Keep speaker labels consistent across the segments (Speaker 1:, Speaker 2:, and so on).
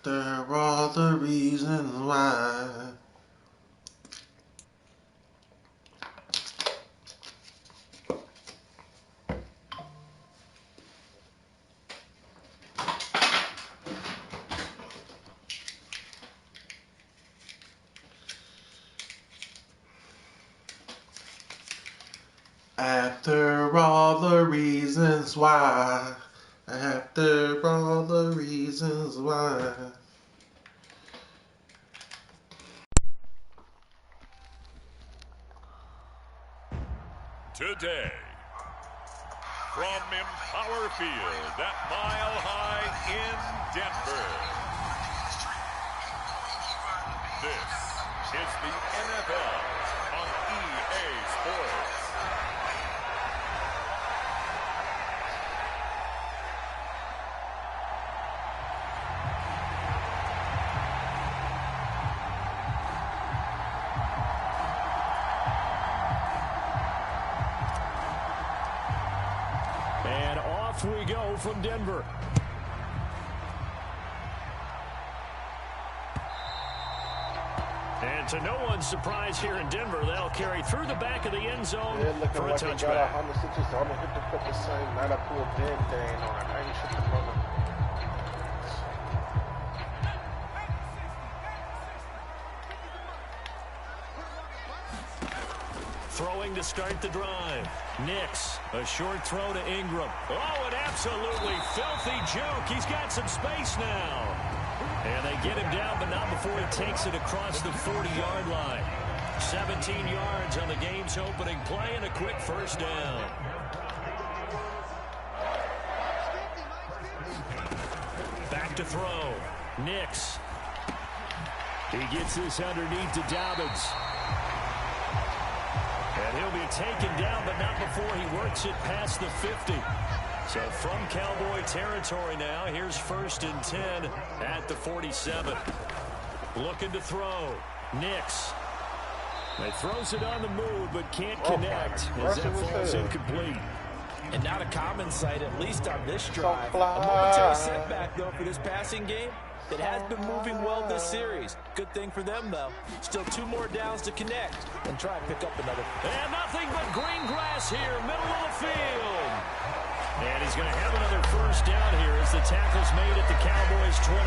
Speaker 1: After all the reasons why. After all the reasons why. After all the reasons why.
Speaker 2: Today, from Empower Field at Mile High in Denver, this is the NFL on EA Sports.
Speaker 3: And off we go from Denver. And to no one's surprise here in Denver, they'll carry through the back of the end zone for a touchback. Throwing to start the drive. Nix, a short throw to Ingram. Oh, an absolutely filthy juke. He's got some space now. And they get him down, but not before he takes it across the 40-yard line. 17 yards on the game's opening play and a quick first down. Back to throw. Nix. He gets this underneath to Dobbins. And he'll be taken down, but not before he works it past the 50. So from Cowboy territory now, here's 1st and 10 at the 47. Looking to throw. Nix. He throws it on the move, but can't connect as that falls incomplete.
Speaker 4: And not a common sight, at least on this drive. A momentary setback, though, for this passing game that has been moving well this series. Good thing for them, though. Still 2 more downs to connect and try and pick up another.
Speaker 3: And nothing but green grass here, middle of the field. And he's going to have another first down here as the tackle's made at the Cowboys' 23.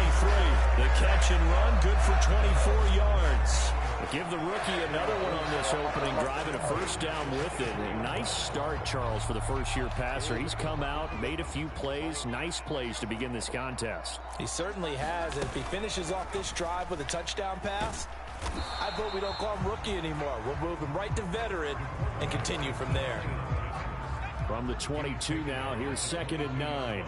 Speaker 3: The catch and run, good for 24 yards. Give the rookie another one on this opening drive and a first down with it. Nice start, Charles, for the first-year passer. He's come out, made a few plays, nice plays to begin this contest.
Speaker 4: He certainly has. And if he finishes off this drive with a touchdown pass, I vote we don't call him rookie anymore. We'll move him right to veteran and continue from there.
Speaker 3: From the 22 now, here's 2nd and 9.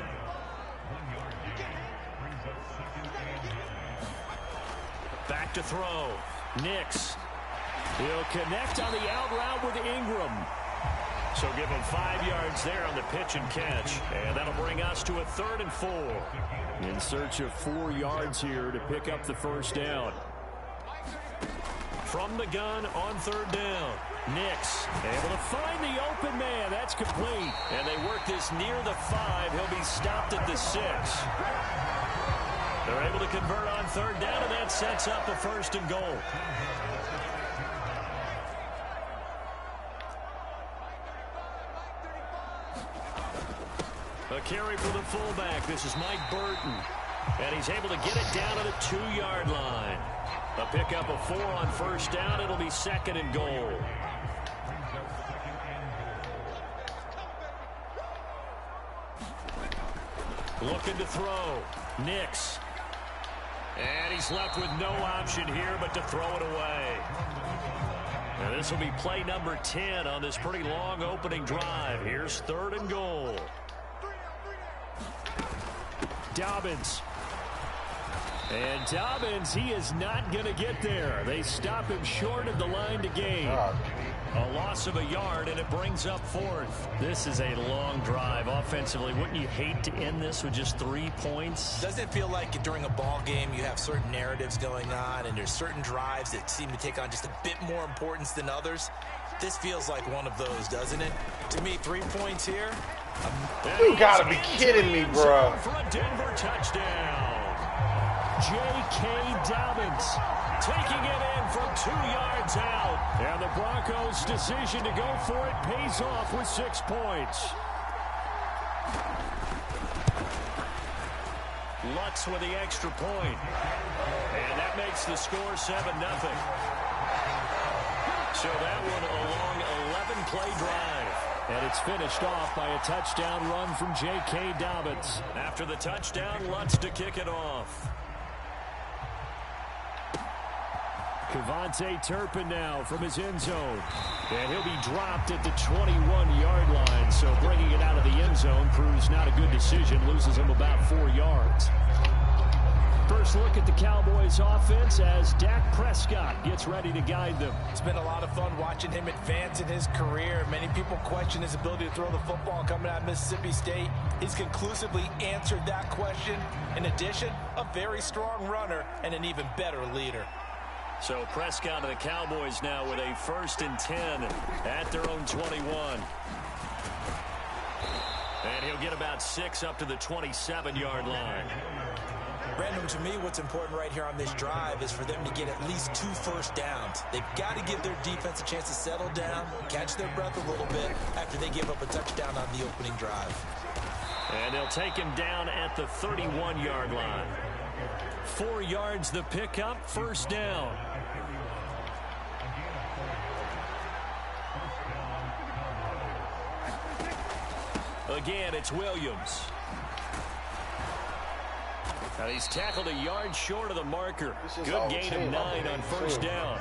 Speaker 3: Back to throw. Nix. He'll connect on the out route with Ingram. So give him 5 yards there on the pitch and catch. And that'll bring us to a 3rd and 4. In search of 4 yards here to pick up the first down. From the gun on 3rd down. Nix able to find the open man. That's complete. And they work this near the 5. He'll be stopped at the 6. They're able to convert on 3rd down, and that sets up a 1st and goal. A carry for the fullback. This is Mike Burton. And he's able to get it down to the 2-yard line. A pickup of 4 on 1st down. It'll be 2nd and goal. Looking to throw. Nix. And he's left with no option here but to throw it away. And this will be play number 10 on this pretty long opening drive. Here's 3rd and goal. Dobbins. And Dobbins, he is not going to get there. They stop him short of the line to gain. A loss of a yard, and it brings up 4th. This is a long drive offensively. Wouldn't you hate to end this with just 3 points?
Speaker 4: Doesn't it feel like during a ball game you have certain narratives going on, and there's certain drives that seem to take on just a bit more importance than others? This feels like one of those, doesn't it? To me, 3 points here.
Speaker 1: You gotta be kidding me, bro.
Speaker 3: For a Denver touchdown. J.K. Dobbins taking it in from 2 yards out. And the Broncos' decision to go for it pays off with 6 points. Lutz with the extra point. And that makes the score 7-0. So that one a long 11-play drive. And it's finished off by a touchdown run from J.K. Dobbins. After the touchdown, Lutz to kick it off. Kevontae Turpin now from his end zone. And he'll be dropped at the 21-yard line. So bringing it out of the end zone proves not a good decision. Loses him about 4 yards. First look at the Cowboys offense as Dak Prescott gets ready to guide them.
Speaker 4: It's been a lot of fun watching him advance in his career. Many people question his ability to throw the football coming out of Mississippi State. He's conclusively answered that question. In addition, a very strong runner and an even better leader.
Speaker 3: So Prescott and the Cowboys now with a 1st and 10 at their own 21. And he'll get about 6 up to the 27-yard line.
Speaker 4: Brandon, to me, what's important right here on this drive is for them to get at least 2 first downs. They've got to give their defense a chance to settle down, catch their breath a little bit after they give up a touchdown on the opening drive.
Speaker 3: And they'll take him down at the 31-yard line. 4 yards the pickup, 1st down. Again, it's Williams. Now he's tackled a yard short of the marker. Good gain of 9 on 1st down.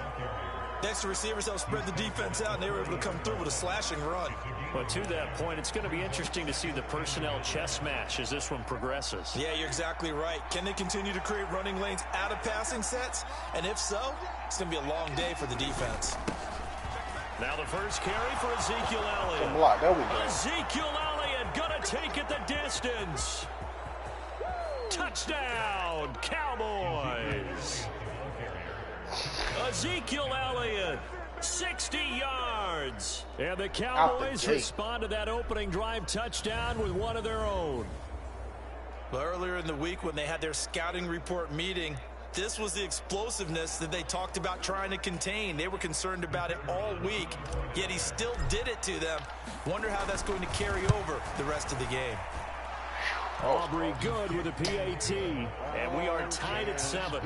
Speaker 4: Next, the receivers help spread the defense out, and they were able to come through with a slashing run.
Speaker 3: But to that point, it's going to be interesting to see the personnel chess match as this one progresses.
Speaker 4: Yeah, you're exactly right. Can they continue to create running lanes out of passing sets? And if so, it's going to be a long day for the defense.
Speaker 3: Now the first carry for Ezekiel Elliott.
Speaker 1: Block. There we go.
Speaker 3: Ezekiel Elliott going to take it the distance. Touchdown, Cowboys. Ezekiel Elliott, 60 yards. And the Cowboys respond to that opening drive touchdown with one of their own.
Speaker 4: Well, earlier in the week when they had their scouting report meeting, this was the explosiveness that they talked about trying to contain. They were concerned about it all week, yet he still did it to them. Wonder how that's going to carry over the rest of the game.
Speaker 3: Aubrey good with a PAT, and we are tied at 7.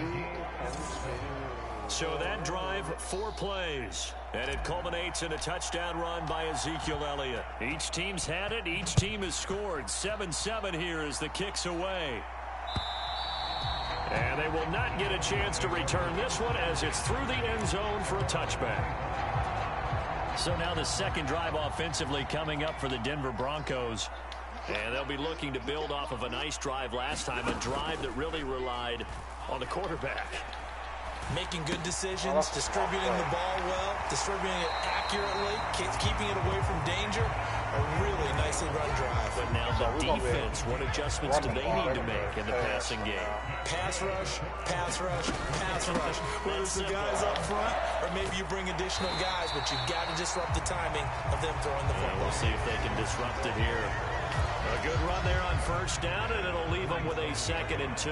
Speaker 3: So that drive, 4 plays, and it culminates in a touchdown run by Ezekiel Elliott. Each team's had it, each team has scored. 7-7 here as the kick's away. And they will not get a chance to return this one as it's through the end zone for a touchback. So now the second drive offensively coming up for the Denver Broncos. And they'll be looking to build off of a nice drive last time, a drive that really relied on the quarterback.
Speaker 4: Making good decisions, distributing the ball well, distributing it accurately, keeping it away from danger. A really nicely run drive.
Speaker 3: But now the defense, what adjustments do they need to make in the passing game?
Speaker 4: Pass rush, pass rush, pass rush. Whether it's the guys up front or maybe you bring additional guys, but you've got to disrupt the timing of them throwing the football.
Speaker 3: We'll see if they can disrupt it here. A good run there on 1st down, and it'll leave them with a 2nd and 2.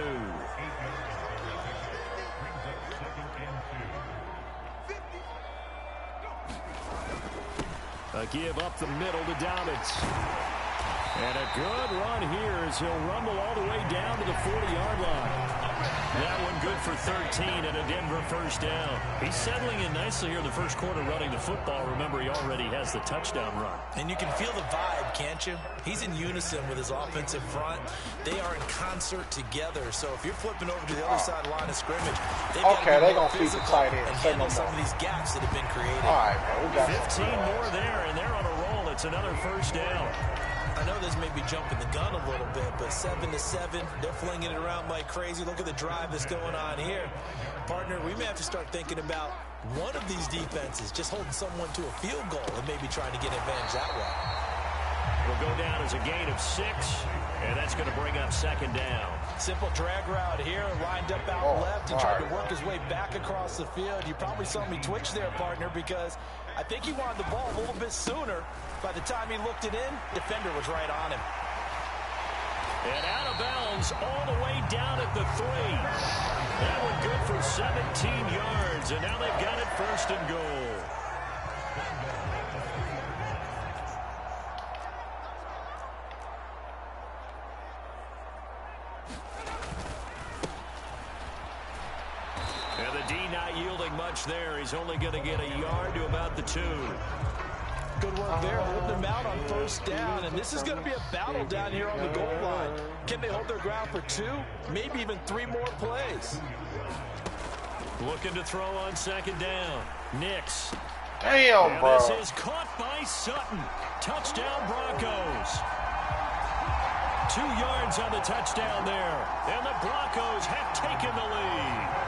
Speaker 3: A give up the middle to Dobbins. And a good run here as he'll rumble all the way down to the 40-yard line. That one good for 13 and a Denver 1st down. He's settling in nicely here in the first quarter running the football. Remember, he already has the touchdown run.
Speaker 4: And you can feel the vibe, can't you? He's in unison with his offensive front. They are in concert together. So if you're flipping over to the other side of the line of scrimmage, they've got to be more physical and handle some of these gaps that have been created.
Speaker 1: All right, man, we got
Speaker 3: 15 more there, and they're on a roll. It's another 1st down.
Speaker 4: I know this may be jumping the gun a little bit, but 7-7, they're flinging it around like crazy. Look at the drive that's going on here. Partner, we may have to start thinking about one of these defenses just holding someone to a field goal and maybe trying to get advantage that way.
Speaker 3: Will go down as a gain of 6, and that's going to bring up 2nd down.
Speaker 4: Simple drag route here, lined up out left and tried to work his way back across the field. You probably saw me twitch there, partner, because I think he wanted the ball a little bit sooner. By the time he looked it in, defender was right on him.
Speaker 3: And out of bounds all the way down at the 3. That one good for 17 yards, and now they've got it 1st and goal. And the D not yielding much there. He's only going to get a yard to about the 2.
Speaker 4: Good work there, holding them out on 1st down. And this is going to be a battle down here on the goal line. Can they hold their ground for 2, maybe even 3 more plays?
Speaker 3: Looking to throw on 2nd down. Nix.
Speaker 1: Damn, bro.
Speaker 3: This is caught by Sutton. Touchdown, Broncos. 2 yards on the touchdown there. And the Broncos have taken the lead.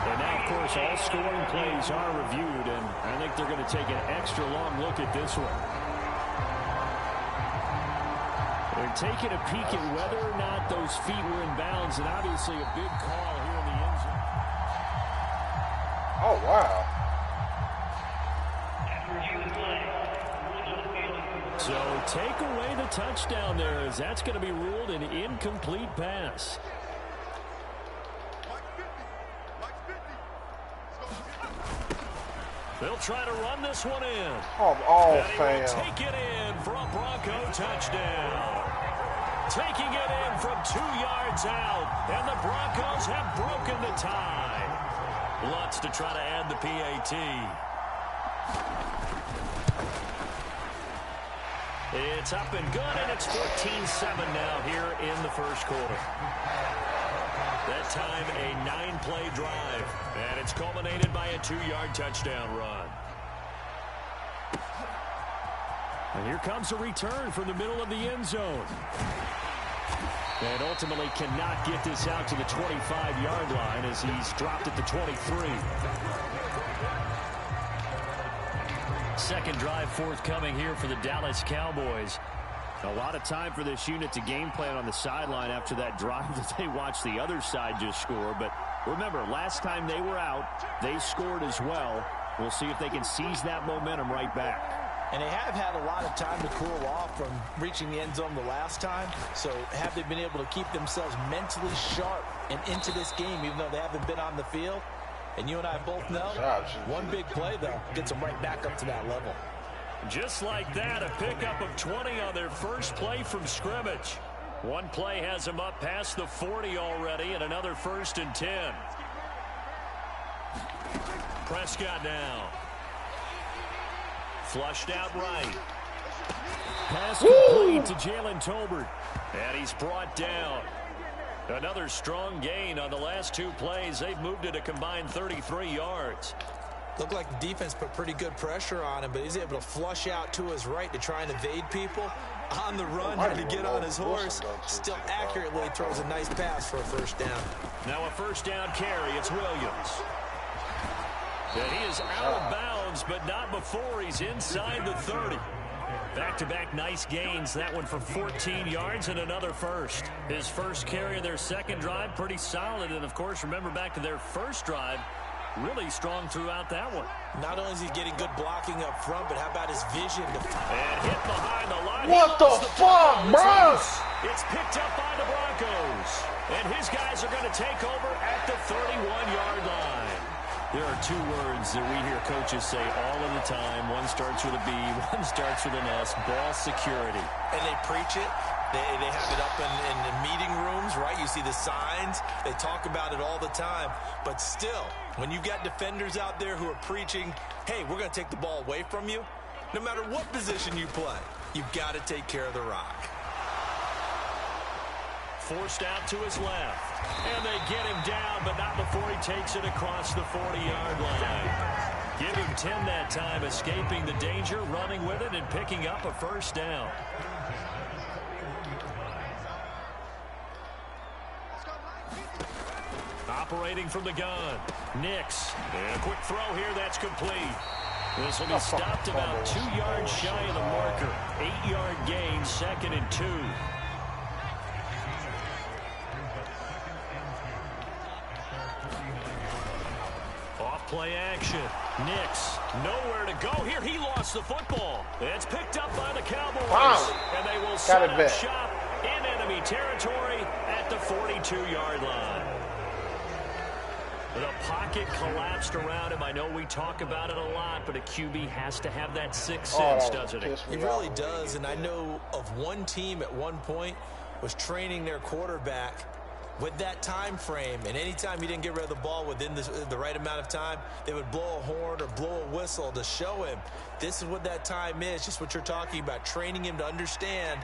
Speaker 3: And now, of course, all scoring plays are reviewed, and I think they're going to take an extra long look at this one. They're taking a peek at whether or not those feet were in bounds, and obviously a big call here in the end zone.
Speaker 1: Oh, wow.
Speaker 3: So take away the touchdown there, as that's going to be ruled an incomplete pass. They'll try to run this one in.
Speaker 1: Oh, fam.
Speaker 3: Take it in for a Bronco touchdown. Taking it in from 2 yards out, and the Broncos have broken the tie. Lutz to try to add the PAT. It's up and good, and it's 14-7 now here in the 1st quarter. That time, a 9-play drive, and it's culminated by a 2-yard touchdown run. And here comes a return from the middle of the end zone. And ultimately cannot get this out to the 25-yard line as he's dropped at the 23. 2nd drive forthcoming here for the Dallas Cowboys. A lot of time for this unit to game plan on the sideline after that drive that they watched the other side just score. But remember, last time they were out, they scored as well. We'll see if they can seize that momentum right back.
Speaker 4: And they have had a lot of time to cool off from reaching the end zone the last time. So have they been able to keep themselves mentally sharp and into this game, even though they haven't been on the field? And you and I both know, one big play, though, gets them right back up to that level.
Speaker 3: Just like that, a pickup of 20 on their first play from scrimmage. One play has them up past the 40 already, and another 1st and 10. Prescott now. Flushed out right. Pass complete to Jalen Tolbert. And he's brought down. Another strong gain on the last 2 plays. They've moved it a combined 33 yards.
Speaker 4: Looked like the defense put pretty good pressure on him, but he's able to flush out to his right to try and evade people. On the run, had to get on his horse. Still accurately throws a nice pass for a 1st down.
Speaker 3: Now a 1st down carry. It's Williams. And he is out of bounds, but not before he's inside the 30. Back-to-back nice gains. That one for 14 yards and another 1st. His first carry of their 2nd drive, pretty solid. And, of course, remember back to their 1st drive, really strong throughout that one.
Speaker 4: Not only is he getting good blocking up front, but how about his vision?
Speaker 3: And hit behind the line.
Speaker 1: What the fuck, bro?
Speaker 3: It's picked up by the Broncos. And his guys are going to take over at the 31-yard line. There are 2 words that we hear coaches say all of the time. One starts with a B, one starts with an S, ball security.
Speaker 4: And they preach it. They have it up in the meeting rooms, right? You see the signs. They talk about it all the time. But still, when you've got defenders out there who are preaching, hey, we're going to take the ball away from you, no matter what position you play, you've got to take care of the rock.
Speaker 3: Forced out to his left. And they get him down, but not before he takes it across the 40-yard line. Give him 10 that time, escaping the danger, running with it, and picking up a 1st down. Operating from the gun. Nix. And a quick throw here, that's complete. This will be stopped about 2 yards shy of the marker. 8-yard gain, 2nd and 2. Play action. Nix, nowhere to go here. He lost the football. It's picked up by the Cowboys.
Speaker 1: Wow.
Speaker 3: And they will set up shop in enemy territory at the 42-yard line. The pocket collapsed around him. I know we talk about it a lot, but a QB has to have that sixth sense, doesn't it?
Speaker 4: He really does, and I know of one team at one point was training their quarterback with that time frame, and anytime he didn't get rid of the ball within the right amount of time, they would blow a horn or blow a whistle to show him this is what that time is, just what you're talking about, training him to understand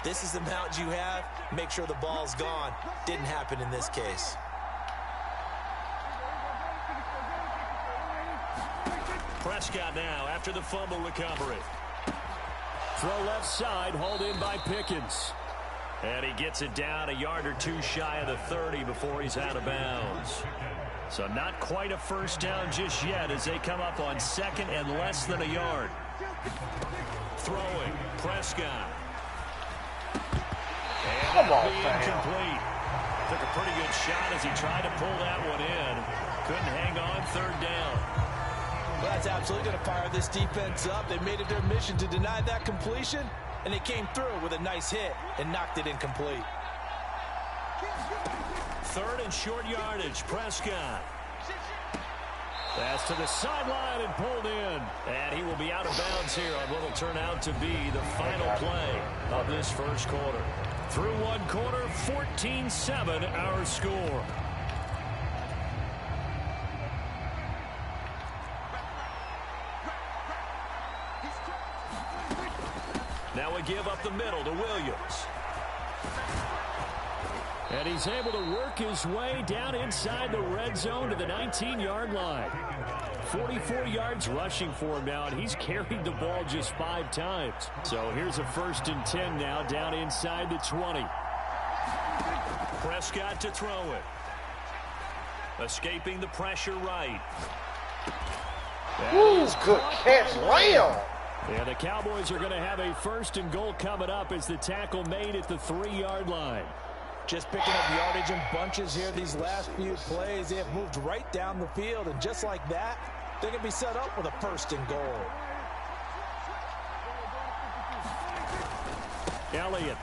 Speaker 4: this is the amount you have, make sure the ball's gone. Didn't happen in this case.
Speaker 3: Prescott now after the fumble recovery. Throw left side, hauled in by Pickens. And he gets it down a yard or two shy of the 30 before he's out of bounds. So not quite a first down just yet as they come up on second and less than a yard. Throwing, Prescott. And
Speaker 1: come on,
Speaker 3: incomplete. Took a pretty good shot as he tried to pull that one in. Couldn't hang on, third down.
Speaker 4: Well, that's absolutely going to fire this defense up. They made it their mission to deny that completion, and they came through with a nice hit and knocked it incomplete.
Speaker 3: Third and short yardage, Prescott. Pass to the sideline and pulled in. And he will be out of bounds here on what will turn out to be the final play of this first quarter. Through one quarter, 14-7 our score. Now we give up the middle to Williams. And he's able to work his way down inside the red zone to the 19-yard line. 44 yards rushing for him now, and he's carried the ball just 5 times. So here's a 1st and 10 now down inside the 20. Prescott to throw it. Escaping the pressure right.
Speaker 1: Woo, good catch, Lamb.
Speaker 3: Yeah, the Cowboys are going to have a 1st and goal coming up as the tackle made at the 3-yard line.
Speaker 4: Just picking up yardage in bunches here these last few plays. They have moved right down the field, and just like that, they're going to be set up with a 1st and goal.
Speaker 3: Elliott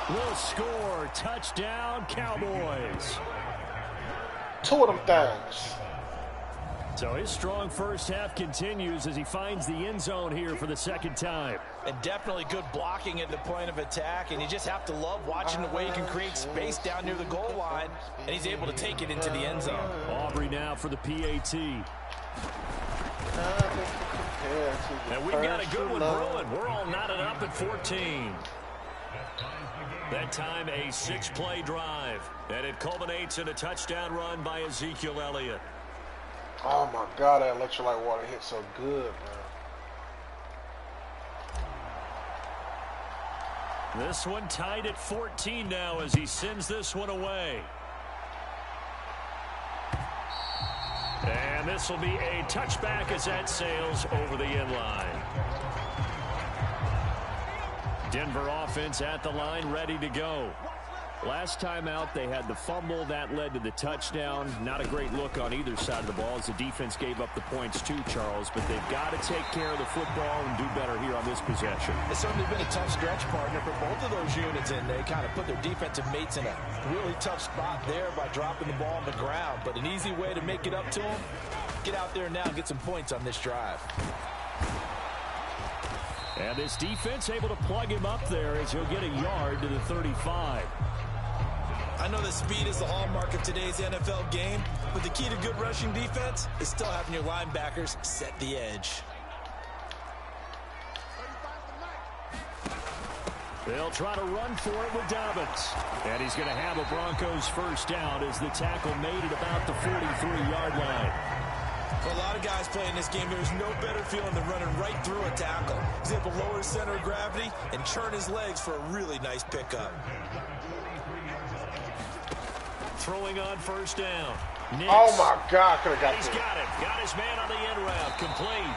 Speaker 3: will score. Touchdown, Cowboys.
Speaker 1: 2 of them things.
Speaker 3: So his strong first half continues as he finds the end zone here for the 2nd time.
Speaker 4: And definitely good blocking at the point of attack, and you just have to love watching the way he can create space down near the goal line, and he's able to take it into the end zone.
Speaker 3: Aubrey now for the PAT. And we've got a good one brewing. We're all knotted up at 14. That time a 6-play drive, and it culminates in a touchdown run by Ezekiel Elliott.
Speaker 1: Oh my God, that electrolyte water hit so good, man.
Speaker 3: This one tied at 14 now as he sends this one away. And this will be a touchback as that sails over the end line. Denver offense at the line, ready to go. Last time out, they had the fumble. That led to the touchdown. Not a great look on either side of the ball as the defense gave up the points too, Charles. But they've got to take care of the football and do better here on this possession.
Speaker 4: It's certainly been a tough stretch, partner, for both of those units, and they kind of put their defensive mates in a really tough spot there by dropping the ball on the ground. But an easy way to make it up to them, get out there now and get some points on this drive.
Speaker 3: And this defense able to plug him up there as he'll get a yard to the 35.
Speaker 4: I know that speed is the hallmark of today's NFL game, but the key to good rushing defense is still having your linebackers set the edge.
Speaker 3: They'll try to run for it with Dobbins. And he's going to have a Broncos first down as the tackle made it about the 43-yard line.
Speaker 4: For a lot of guys playing this game, there's no better feeling than running right through a tackle. He's able to lower his center of gravity and churn his legs for a really nice pickup.
Speaker 3: Throwing on first down. Nix.
Speaker 1: Oh my God, could have got
Speaker 3: He's got it. Got his man on the end route. Complete.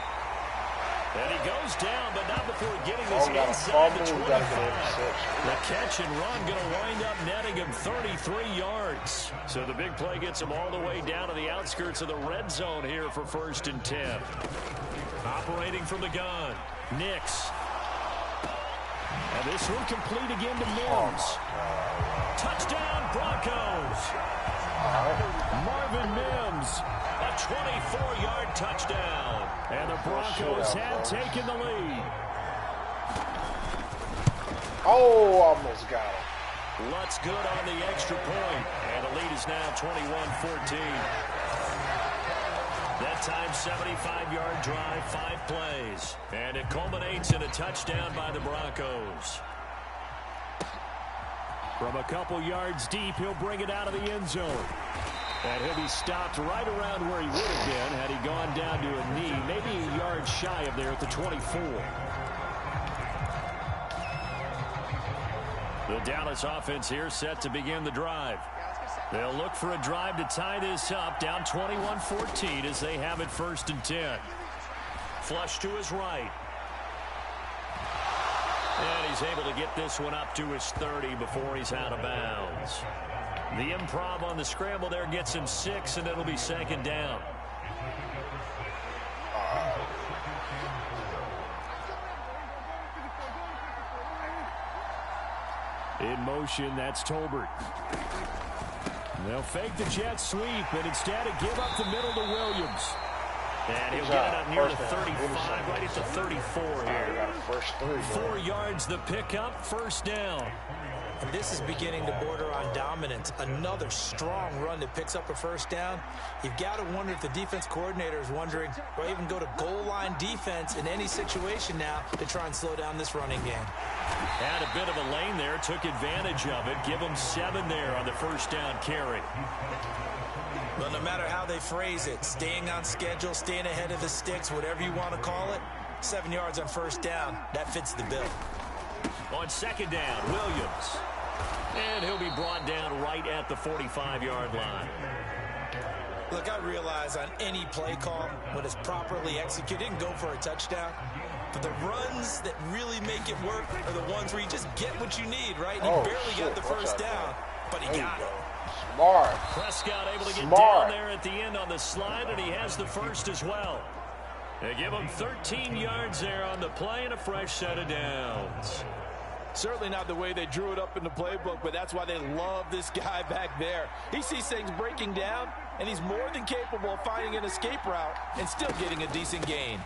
Speaker 3: And he goes down, but not before getting this inside the 25. The catch and run going to wind up netting him 33 yards. So the big play gets him all the way down to the outskirts of the red zone here for 1st and 10. Operating from the gun. Nix. And this one complete again to Mims. Touchdown, Broncos. Marvin Mims Williams. A 24-yard touchdown. And the Broncos have taken the lead.
Speaker 5: Oh, almost got it.
Speaker 3: Lutz good on the extra point. And the lead is now 21-14. That time, 75-yard drive, 5 plays. And it culminates in a touchdown by the Broncos. From a couple yards deep, he'll bring it out of the end zone. And he'll be stopped right around where he would have been had he gone down to a knee, maybe a yard shy of there at the 24. The Dallas offense here set to begin the drive. They'll look for a drive to tie this up, down 21-14 as they have it 1st and 10. Flush to his right. And he's able to get this one up to his 30 before he's out of bounds. The improv on the scramble there gets him 6, and it'll be 2nd down. In motion, that's Tolbert. They'll fake the jet sweep, and instead of give up the middle to Williams. And he'll get it up near the 35, right at the 34 here. 4 yards the pickup, 1st down.
Speaker 4: And this is beginning to border on dominance. Another strong run that picks up a 1st down. You've got to wonder if the defense coordinator is wondering, do I even go to goal line defense in any situation now to try and slow down this running game?
Speaker 3: Had a bit of a lane there, took advantage of it. Give him 7 there on the 1st down carry.
Speaker 4: Well, no matter how they phrase it, staying on schedule, staying ahead of the sticks, whatever you want to call it, 7 yards on 1st down, that fits the bill.
Speaker 3: On 2nd down, Williams. And he'll be brought down right at the 45-yard line.
Speaker 4: Look, I realize on any play call, when it's properly executed, you can go for a touchdown. But the runs that really make it work are the ones where you just get what you need, right? And he barely got the 1st down, but he got it.
Speaker 5: Smart.
Speaker 3: Prescott able to get down there at the end on the slide, and he has the 1st as well. They give him 13 yards there on the play and a fresh set of downs.
Speaker 6: Certainly not the way they drew it up in the playbook, but that's why they love this guy back there. He sees things breaking down, and he's more than capable of finding an escape route and still getting a decent gain.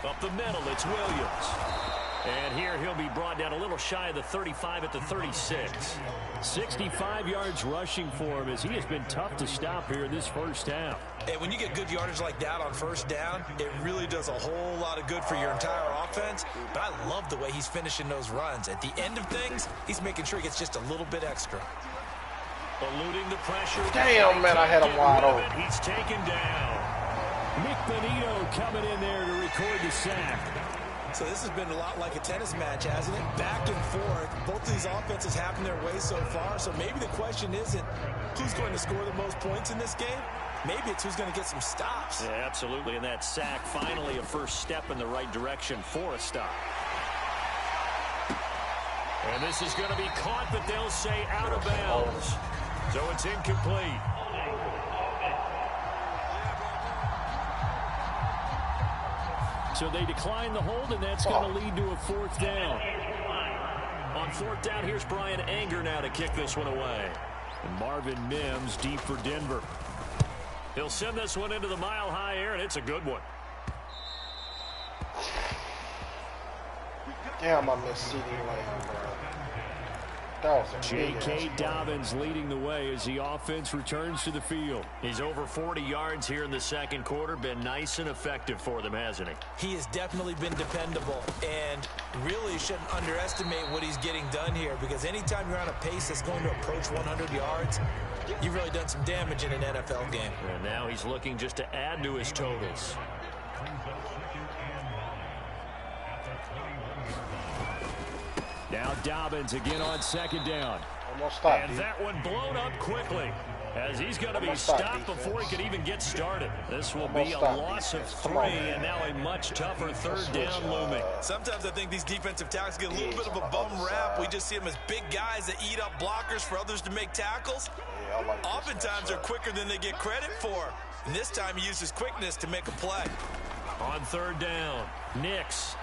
Speaker 3: Up the middle, it's Williams. And here he'll be brought down a little shy of the 35 at the 36. 65 yards rushing for him as he has been tough to stop here in this 1st half.
Speaker 4: And when you get good yardage like that on 1st down, it really does a whole lot of good for your entire offense. But I love the way he's finishing those runs. At the end of things, he's making sure he gets just a little bit extra.
Speaker 3: Eluding the pressure.
Speaker 5: Damn, man, I had him wide open.
Speaker 3: He's taken down. Nick Benito coming in there to record the sack.
Speaker 4: So this has been a lot like a tennis match, hasn't it? Back and forth. Both of these offenses having their way so far. So maybe the question isn't who's going to score the most points in this game. Maybe it's who's going to get some stops.
Speaker 3: Yeah, absolutely. And that sack, finally a first step in the right direction for a stop. And this is going to be caught, but they'll say out of bounds. So it's incomplete. So they decline the hold, and that's going to lead to a 4th down. On 4th down, here's Brian Anger now to kick this one away. And Marvin Mims deep for Denver. He'll send this one into the mile-high air, and it's a good one.
Speaker 5: Damn, I missed CD Lamb, bro. That was a
Speaker 3: J.K. Dobbins leading the way as the offense returns to the field. He's over 40 yards here in the 2nd quarter. Been nice and effective for them, hasn't he?
Speaker 4: He has definitely been dependable, and really shouldn't underestimate what he's getting done here, because anytime you're on a pace that's going to approach 100 yards, you've really done some damage in an NFL game.
Speaker 3: And now he's looking just to add to his totals. Now Dobbins again on 2nd down. And that one blown up quickly as he's going to be stopped before he could even get started. This will be a loss of 3 and now a much tougher 3rd down looming.
Speaker 4: Sometimes I think these defensive tackles get a little bit of a bum rap. We just see them as big guys that eat up blockers for others to make tackles. Oftentimes they're quicker than they get credit for. And this time he uses quickness to make a play.
Speaker 3: On 3rd down, Nix.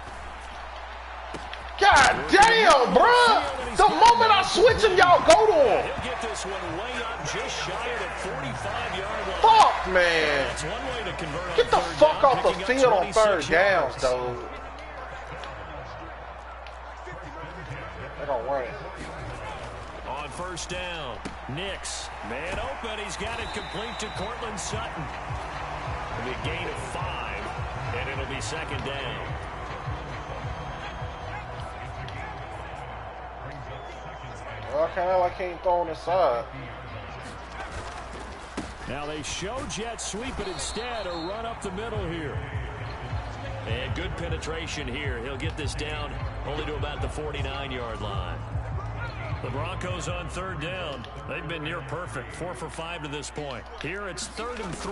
Speaker 5: God damn, bruh. The moment I switch him, y'all go to him.
Speaker 3: He'll get this one way up just shy of the 45-yard line.
Speaker 5: Fuck, man.
Speaker 3: That's one way to convert.
Speaker 5: Get the fuck off the field on third downs, dude. They don't run it.
Speaker 3: On first down, Nix. Man open. He's got it complete to Cortland Sutton. It'll be a gain of 5, and it'll be second down.
Speaker 5: Okay, like he ain't throwing inside.
Speaker 3: Now they show jet sweep, but instead a run up the middle here. And good penetration here. He'll get this down only to about the 49-yard line. The Broncos on third down. They've been near perfect. 4 for 5 to this point. Here it's 3rd and 3.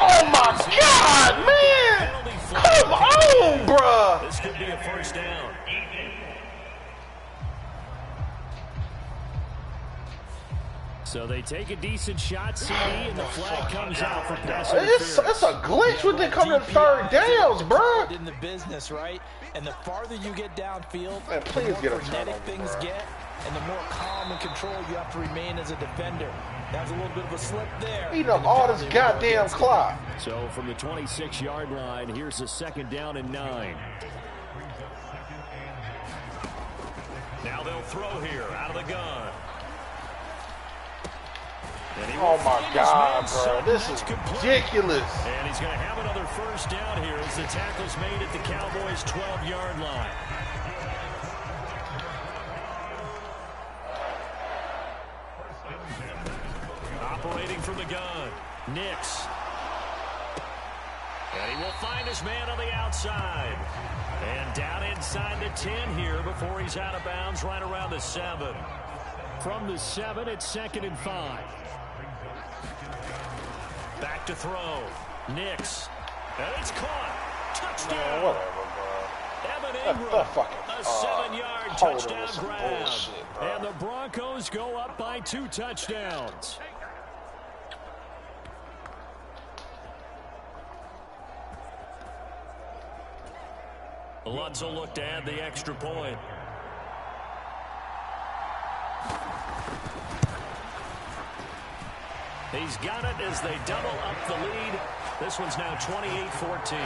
Speaker 5: Oh my God, man! Come on, bruh!
Speaker 3: This could be a first down. So they take a decent shot, CD, and the flag comes out for pass interference.
Speaker 5: It's a glitch when they come to third downs, bruh.
Speaker 4: In the business, right? And the farther you get downfield,
Speaker 5: Man, please
Speaker 4: the more
Speaker 5: get a
Speaker 4: frenetic
Speaker 5: turnover,
Speaker 4: things
Speaker 5: bro.
Speaker 4: get, and the more calm and control you have to remain as a defender. That was a little bit of a slip there.
Speaker 5: Eating up all this goddamn clock.
Speaker 3: So from the 26-yard line, here's a second down and 9. Now they'll throw here out of the gun.
Speaker 5: Oh my God, bro. This is ridiculous.
Speaker 3: And he's going to have another first down here as the tackle's made at the Cowboys' 12-yard line. Operating from the gun, Nix. And he will find his man on the outside. And down inside the 10 here before he's out of bounds right around the 7. From the 7, it's 2nd and 5. Back to throw. Nix. And it's caught. Touchdown.
Speaker 5: Man, whatever, bro.
Speaker 3: Evan
Speaker 5: That
Speaker 3: Ingram.
Speaker 5: fucking
Speaker 3: A 7-yard
Speaker 5: holding
Speaker 3: touchdown
Speaker 5: was some
Speaker 3: grab.
Speaker 5: bullshit, bro.
Speaker 3: And the Broncos go up by 2 touchdowns. Lutz will look to add the extra point. He's got it as they double up the lead. This one's now 28-14.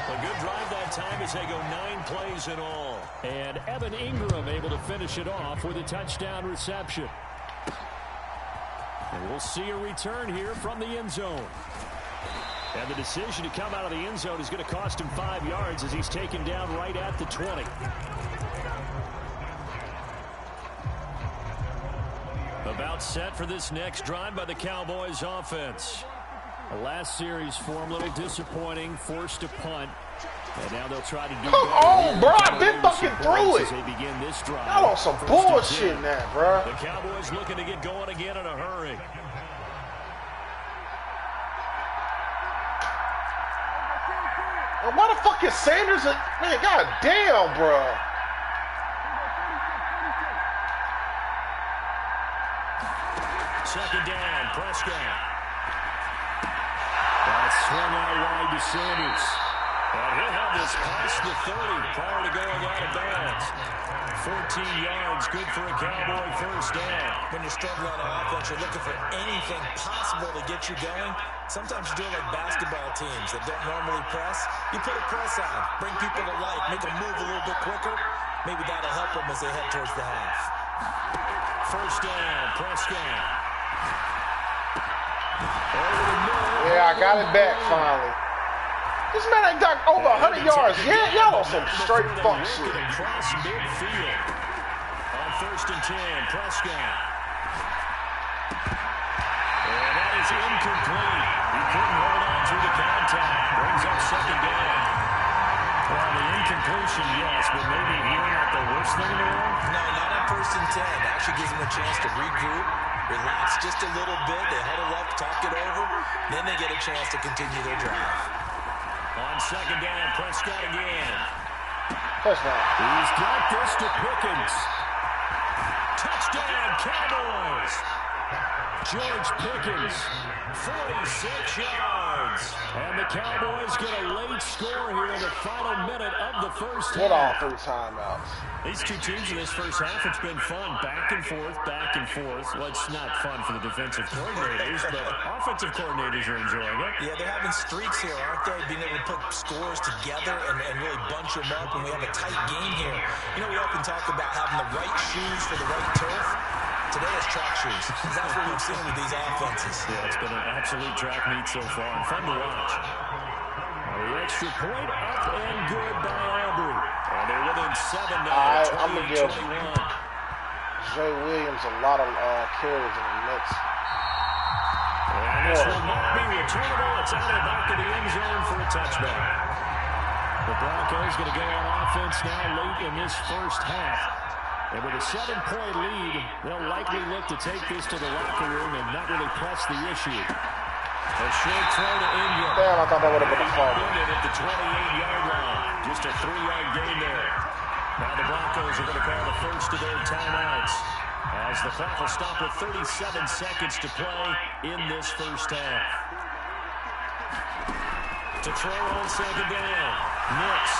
Speaker 3: A good drive that time as they go 9 plays in all. And Evan Ingram able to finish it off with a touchdown reception. And we'll see a return here from the end zone. And the decision to come out of the end zone is going to cost him 5 yards as he's taken down right at the 20. About set for this next drive by the Cowboys offense. The last series for him, a little disappointing, forced a punt. And now they'll try to do
Speaker 5: Come on, bro. I've been fucking through it.
Speaker 3: as they begin this drive.
Speaker 5: Y'all on some bullshit now, bro.
Speaker 3: The Cowboys looking to get going again in a hurry.
Speaker 5: And why the fuck is Sanders? Man, goddamn, bro.
Speaker 3: Second down, Prescott. That's swung out wide to Sanders. And he'll have this past the 30 prior to going out of bounds. 14 yards, good for a Cowboy first down.
Speaker 4: When you're struggling on offense, you're looking for anything possible to get you going. Sometimes you do it like basketball teams that don't normally press. You put a press on, bring people to life, make them move a little bit quicker. Maybe that'll help them as they head towards the half.
Speaker 3: First down, Prescott.
Speaker 5: Yeah, I got it back finally. This man ain't got over 100 yards yet. Y'all on some straight fuck shit.
Speaker 3: Across midfield. On first and 10, Prescott. And that is incomplete. He couldn't hold on through the contact. Brings up second down. Well, the incompletion, yes, but maybe here not the worst thing in the world.
Speaker 4: No, not on first and 10. It actually gives them a chance to regroup, relax just a little bit. They huddle up, talk it over. Then they get a chance to continue their drive.
Speaker 3: On second down, Prescott again.
Speaker 5: Touchdown.
Speaker 3: He's got this to Pickens. Touchdown, Cowboys. George Pickens, 46 yards. And the Cowboys get a late score here in the final minute of the first half.
Speaker 5: What all 3 timeouts?
Speaker 3: These two teams in this first half, it's been fun. Back and forth, back and forth. Well, it's not fun for the defensive coordinators, but offensive coordinators are enjoying it.
Speaker 6: Yeah, they're having streaks here, aren't they? Being able to put scores together and really bunch them up, and we have a tight game here. You know, we often talk about having the right shoes for the right turf. Today it's track shoes. That's what we've seen with these offenses.
Speaker 3: Yeah, it's been an absolute track meet so far and fun to watch. The extra point up and good by Aubrey. And they're within 7 now, 28-21.
Speaker 5: Jay Williams a lot of carries in the mix.
Speaker 3: And this will not be returnable. It's out of the back of the end zone for a touchback. The Broncos going to go on offense now late in this first half. And with a 7-point lead, they'll likely look to take this to the locker room and not really press the issue. A short throw to Ingram.
Speaker 5: Damn, I thought that would have been a fumble.
Speaker 3: At the 28-yard line. Just a 3-yard gain there. Now the Broncos are going to call the first of their timeouts as the clock will stop with 37 seconds to play in this first half. To throw on second down. Nix.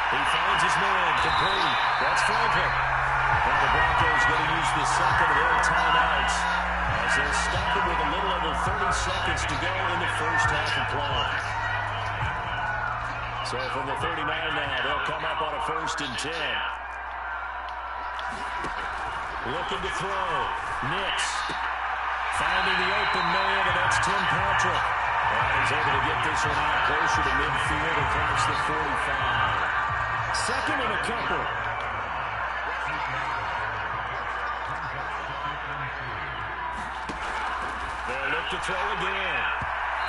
Speaker 3: He finds his man. Complete. That's Franklin. Now the Broncos going to use the second of their timeouts as they'll stop it with a little over 30 seconds to go in the first half of play. So from the 39 now, they'll come up on a 1st and 10. Looking to throw. Nix. Finding the open man, and that's Tim Patrick. And he's able to get this one out closer to midfield across the 45. Second and a couple. They'll look to throw again.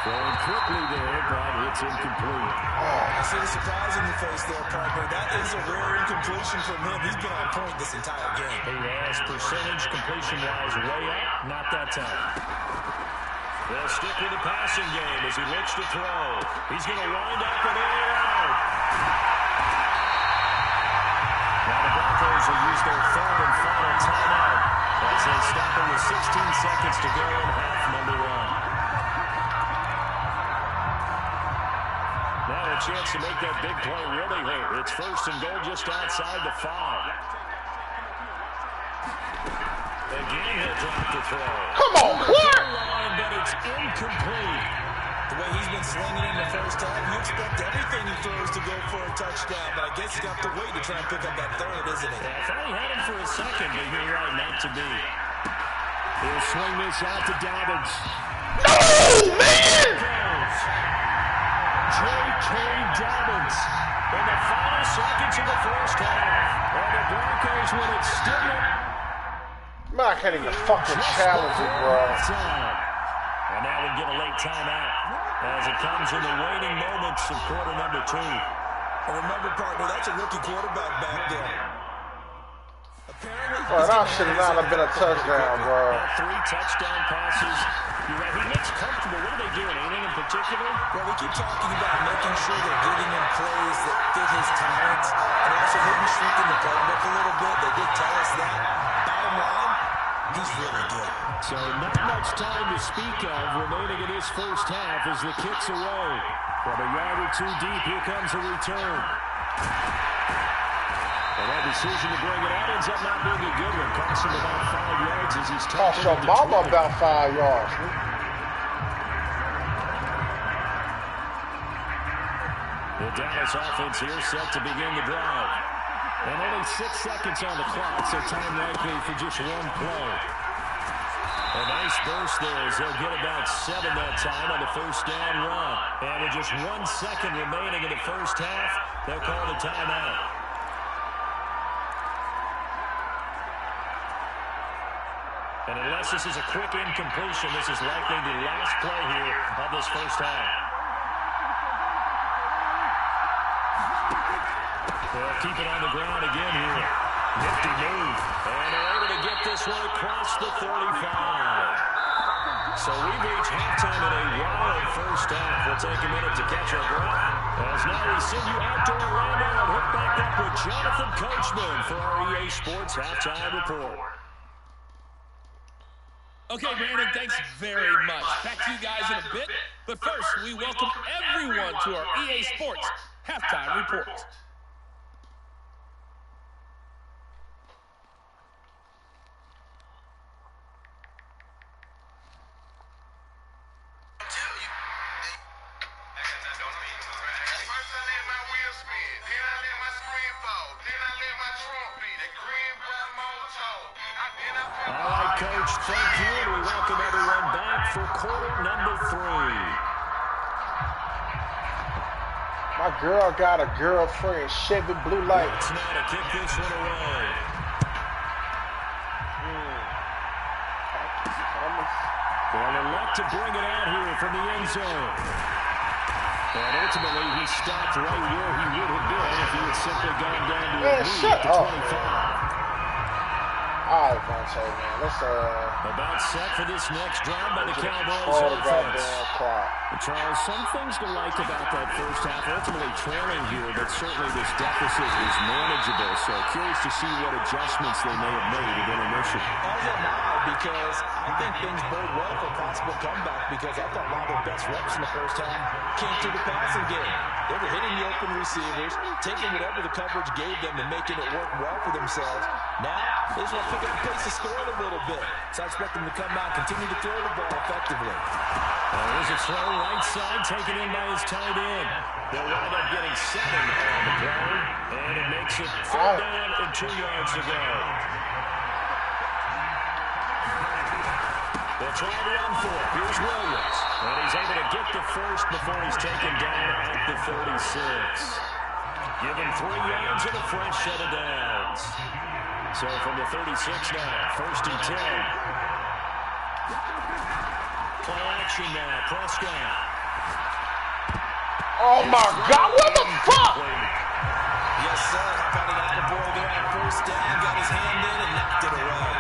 Speaker 3: Throwing quickly there, but it's incomplete.
Speaker 6: I see the surprise in your face there, Parker. That is a rare incompletion from him. He's been on point this entire game.
Speaker 3: He has percentage completion-wise way up, not that time. They'll stick with the passing game as he looks to throw. He's going to wind up and in. Now the Broncos will use their 3rd and final timeout as they stop it with 16 seconds to go in half number 1. Now a chance to make that big play really hurt. It's 1st and goal just outside the 5. Again, he'll drop the throw.
Speaker 5: Come on, Clark!
Speaker 3: But it's incomplete.
Speaker 6: The way he's been slinging in the first half, you expect everything he throws to go for a touchdown, but I guess he's got to wait to try and pick up that 3rd, isn't it?
Speaker 3: Yeah, I thought he had him for a second, but you're right, not to be. He'll swing this out to Dobbins.
Speaker 5: No, man!
Speaker 3: J.K. Dobbins in the final seconds of the first half. And the Broncos win it still up.
Speaker 5: Man, I can't even fucking challenge it, bro.
Speaker 3: And now we get a late timeout as it comes in the waning moments of quarter number 2.
Speaker 6: And remember, partner, that's a rookie quarterback back there. Apparently,
Speaker 5: Bro, that should not have been a touchdown, bro.
Speaker 3: 3 touchdown passes. You're right. He looks comfortable. What are they doing? Anything in particular?
Speaker 6: Well, we keep talking about making sure they're giving him plays that fit his talents and also maybe shrinking the playbook a little bit. They did tell us that. Bottom line, he's really good.
Speaker 3: So not much time to speak of remaining in this first half as the kick's away. From a yard or 2 deep, here comes a return. And that decision to bring it out ends up not being a good one. Costs him about 5 yards as he's
Speaker 5: Cost your mama about 5 yards.
Speaker 3: The Dallas offense here set to begin the drive. And only 6 seconds on the clock, so time likely for just 1 play. A nice burst there as they'll get about 7 that time on the first down run. And with just 1 second remaining in the first half, they'll call the timeout. And unless this is a quick incompletion, this is likely the last play here of this first half. They'll keep it on the ground again here. Nifty move. And they're able to get this one across the 35. So we've reached halftime in a wild first half. We'll take a minute to catch our breath. As now we send you out to Orlando and hook back up with Jonathan Coachman for our EA Sports Halftime Report.
Speaker 7: Okay, Brandon, thanks very much. Back to you guys in a bit. But first, we welcome everyone to our EA Sports Halftime Report.
Speaker 3: All right, Coach, thank you, and we welcome everyone back for quarter number 3.
Speaker 5: My girl got a girlfriend, Chevy Blue Light.
Speaker 3: It's now to kick this one away. Going to elect to bring it out here from the end zone. And ultimately, he stopped right where he would have been if he had simply gone down to a lead at the 25.
Speaker 5: All right, Vontae, man. Let's
Speaker 3: about set for this next drive by the Cowboys offense. Charles, some things to like about that first half. Ultimately trailing here, but certainly this deficit is manageable. So curious to see what adjustments they may have made at intermission.
Speaker 4: As am I, because I think things bode well for a possible comeback, because I thought a lot of their best reps in the first half came through the passing game. They were hitting the open receivers, taking whatever the coverage gave them and making it work well for themselves. Now, they just want to pick up the pace of scoring a little bit. So I expect them to come out and continue to throw the ball effectively.
Speaker 3: There's a throw right side taken in by his tight end. They'll wind up getting 7 on the play, and it makes it 4 down and 2 yards to go. They'll try to run for it. Here's Williams, and he's able to get the first before he's taken down at the 36. Give him 3 yards and a fresh set of downs. So from the 36 now, 1st and 10. Play action now, Prescott.
Speaker 5: Oh my God, what the fuck?
Speaker 4: Yes, sir. Cutting off the ball there on 1st down, got his hand in and knocked it away.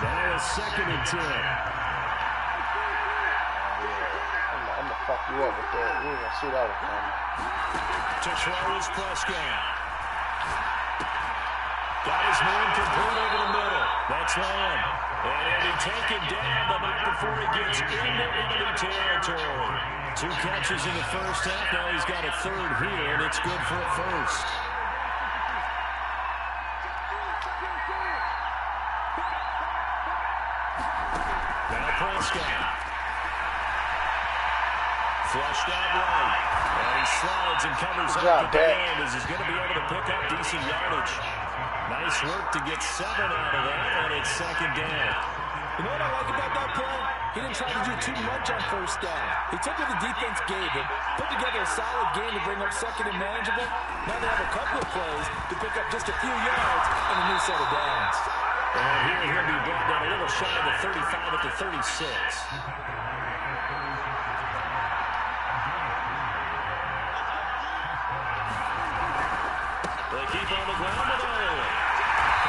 Speaker 3: Now it's 2nd and 10.
Speaker 5: I'm gonna fuck you up with that. You ain't gonna see that one coming.
Speaker 3: To throw is Prescott. Got his man complete over the middle. That's Lamb. And he'll be taken down, but not before he gets into enemy territory. 2 catches in the first half. Now he's got a 3rd here, and it's good for a first. Now Prescott. Flushed out right. And he slides and covers up at the end as he's going to be able to pick up decent yardage. Nice work to get 7 out of that, and it's 2nd down.
Speaker 4: You know what I like about that play? He didn't try to do too much on 1st down. He took what the defense gave him, put together a solid game to bring up 2nd and manageable. Now they have a couple of plays to pick up just a few yards and a new set of downs.
Speaker 3: And here he'll be brought down a little shy of the 35 at the 36. They keep on the ground with Elliott.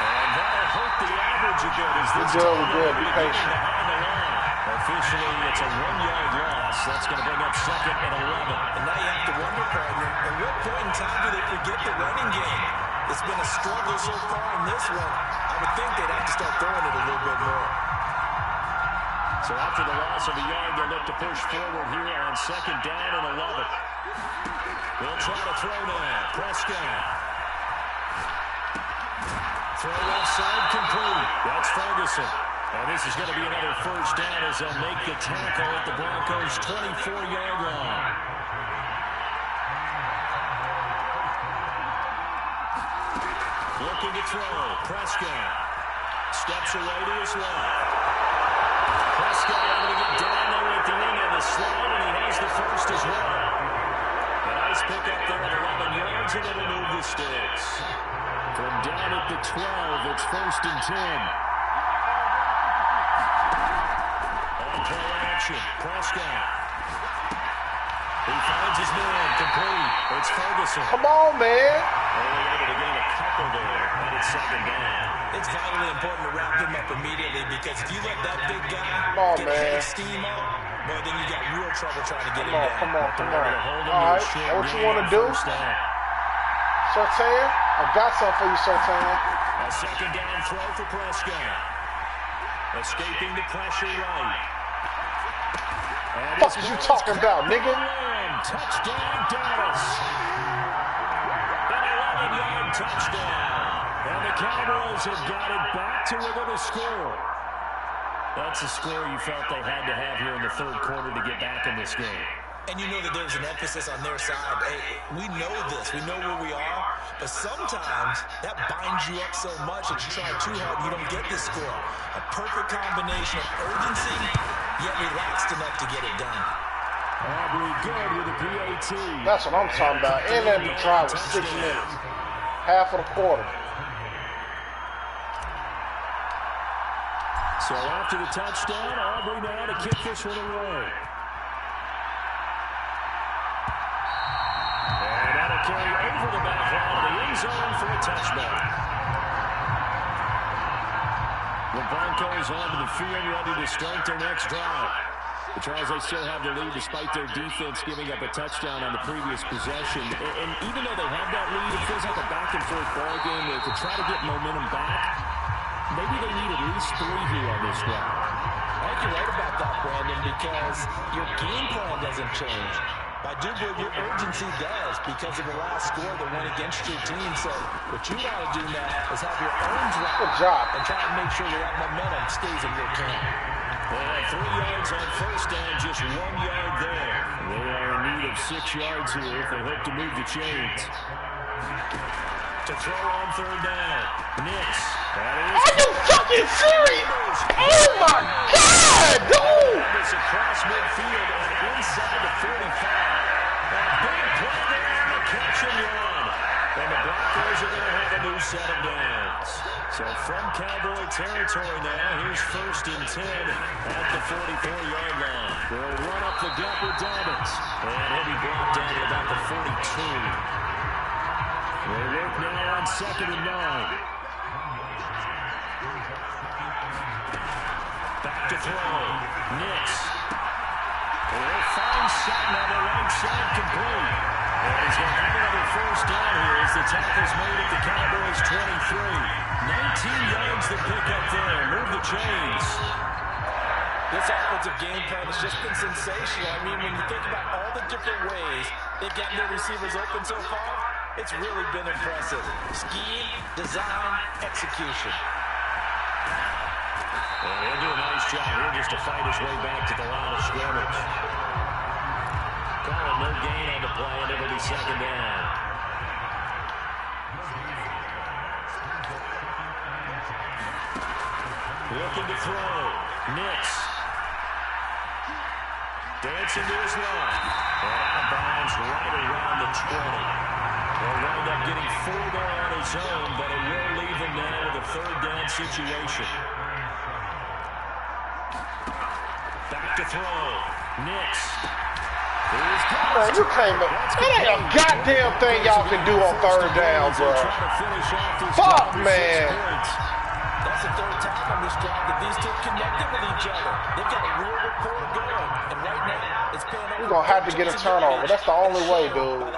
Speaker 3: And that'll hurt the average a bit as this
Speaker 5: good. Be patient.
Speaker 3: Officially, it's a 1-yard loss. That's going to bring up 2nd and 11.
Speaker 4: And now you have to wonder, partner, at what point in time do they forget the running game? It's been a struggle so far in this one. I would think they'd have to start throwing it a little bit more.
Speaker 3: So after the loss of a yard, they'll look to push forward here on 2nd down and 11. They'll try to throw now. Prescott. Throw left side complete. That's Ferguson. And this is going to be another 1st down as they'll make the tackle at the Broncos' 24-yard line. Looking to throw. Prescott steps away to his left. Prescott able to get down there at the end of the slide, and he has the first as well. A nice pick up there at 11 yards, and it'll move the sticks. From down at the 12, it's 1st and 10. Play action. Prescott. He finds his man complete. It's Ferguson.
Speaker 5: Come on, man.
Speaker 3: Only able to gain a couple there, and it's 2nd down.
Speaker 4: It's vitally important to wrap him up immediately, because if you let that big guy get
Speaker 5: man.
Speaker 4: steam up, boy, then you got real trouble trying to get him down.
Speaker 5: Come on.
Speaker 3: All
Speaker 5: right, that what you want to do? Surtain? I got something for you, Surtain.
Speaker 3: A 2nd down throw for Prescott. Escaping the pressure right.
Speaker 5: What the fuck is you talking about, nigga?
Speaker 3: Touchdown, Dallas. An 11-yard touchdown. And the Cowboys have got it back to within a score. That's a score you felt they had to have here in the third quarter to get back in this game.
Speaker 6: And you know that there's an emphasis on their side. Hey, we know this. We know where we are. But sometimes that binds you up so much that you try too hard and you don't get this score. A perfect combination of urgency, yet relaxed enough to get it done.
Speaker 3: Aubrey good with a PAT.
Speaker 5: That's what I'm talking about. And then the drive was 6 minutes. Half of the quarter.
Speaker 3: So after the touchdown, Aubrey now to kick this one away. And that'll carry over the back line of the end zone for a touchback. The Broncos onto the field ready to start their next drive. But Charles, they still have the lead despite their defense giving up a touchdown on the previous possession. And even though they have that lead, it feels like a back-and-forth ball game where to try to get momentum back, maybe they need at least 3 here on this drive.
Speaker 6: I think you're right about that, Brandon, because your game plan doesn't change. I do believe your urgency does because of the last score that went against your team. So what you want to do now is have your own drive.
Speaker 5: Good job.
Speaker 6: And try and make sure that momentum stays in your camp.
Speaker 3: They have 3 yards on first down, just 1 yard there. They are in need of 6 yards here if they hope to move the chains. To throw on third down, Nix.
Speaker 5: Are you fucking serious? Oh my God, dude!
Speaker 3: It's across midfield and inside the 45. A big play there on the catch and run. And the Broncos are going to have a new set of downs. So from Cowboy territory now, here's 1st and 10 at the 44-yard line. They'll run up the gut with Dobbins. And he'll be brought down to about the 42. They work now on 2nd and 9. Back to throw. Nix. They'll find Sutton on the right side complete. And he's going to have another first down here as the tackle's made at the Cowboys 23. 19 yards to pick up there. Move the chains.
Speaker 6: This offensive game plan has just been sensational. I mean, when you think about all the different ways they've gotten their receivers open so far, it's really been impressive. Scheme, design, execution.
Speaker 3: And he'll do a nice job here just to fight his way back to the line of scrimmage. Calling no gain on the play, and it'll be 2nd down. Looking to throw. Nix. Dancing to his left. And out of bounds right around the 20. He'll wind up getting 4 there on his own, but it will leave him now with a 3rd down situation. Back to throw. Nix.
Speaker 5: Man, you can't make that ain't a goddamn thing y'all can do on 3rd down, bro. Fuck, man.
Speaker 6: That's the 3rd time on this drive that these two connected with each other. They've got a real rapport going, and right now it's paying off.
Speaker 5: We're gonna have to get a turnover. That's the only way, dude.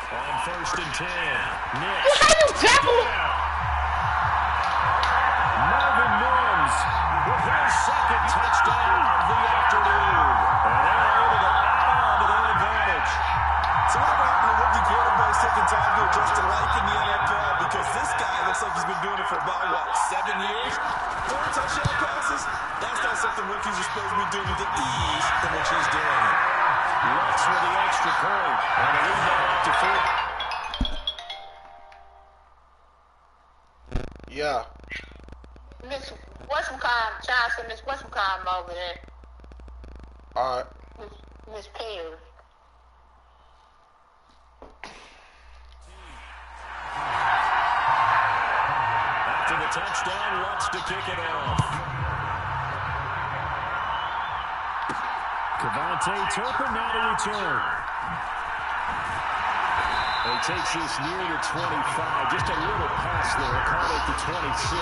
Speaker 3: On 1st and 10. Nix.
Speaker 5: How you tackle?
Speaker 3: Marvin Mims with his 2nd touchdown of the afternoon. And they're able to add on to their advantage.
Speaker 6: So whatever happened to rookie quarterbacks taking time to adjust to life in the NFL? Because this guy looks like he's been doing it for about, what, 7 years? 4 touchdown passes? That's not something rookies are supposed to be doing with the ease in which he's doing it.
Speaker 3: Lux with the extra point. And a lead now up to 4.
Speaker 5: Yeah.
Speaker 8: Miss Whatchamacallit, Johnson, Miss Whatchamacallit over there.
Speaker 5: All right.
Speaker 8: Miss Perry.
Speaker 3: After the touchdown, Lutz to kick it off. Cavante Turpin now to return. He takes this near the 25. Just a little pass there. Call it the 26.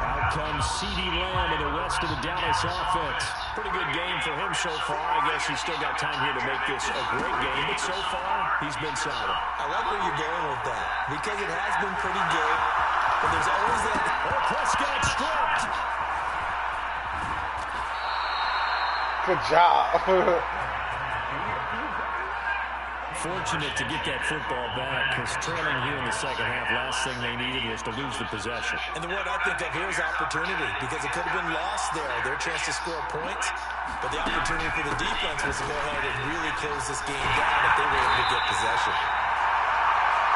Speaker 3: Out comes CeeDee Lamb and the rest of the Dallas offense. Pretty good game for him so far. I guess he's still got time here to make this a great game, but so far, he's been solid.
Speaker 6: I like where you're going with that. Because it has been pretty good, but there's always that.
Speaker 3: Oh, Prescott stripped.
Speaker 5: Good job.
Speaker 3: Fortunate to get that football back because trailing here in the second half, last thing they needed was to lose the possession.
Speaker 6: And the word I think of here is opportunity because it could have been lost there, their chance to score points. But the opportunity for the defense was to go ahead and really close this game down if they were able to get possession.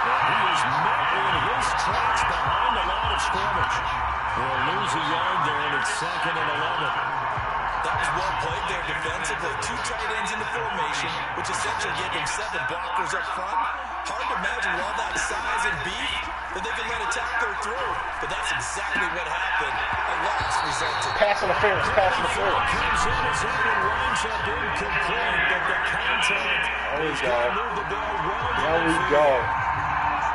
Speaker 3: And he is met in his tracks behind the line of scrimmage. They'll lose a yard there, and it's 2nd and 11.
Speaker 6: That was well played there defensively. 2 tight ends in the formation, which essentially gave them 7 blockers up front. Hard to imagine with all that size and beef that they can let a tackle through. But that's exactly what happened. A loss resulted.
Speaker 5: Pass interference, pass interference.
Speaker 3: Comes in his head and winds up incomplete, but the contact is going to move the ball well.
Speaker 5: There we go.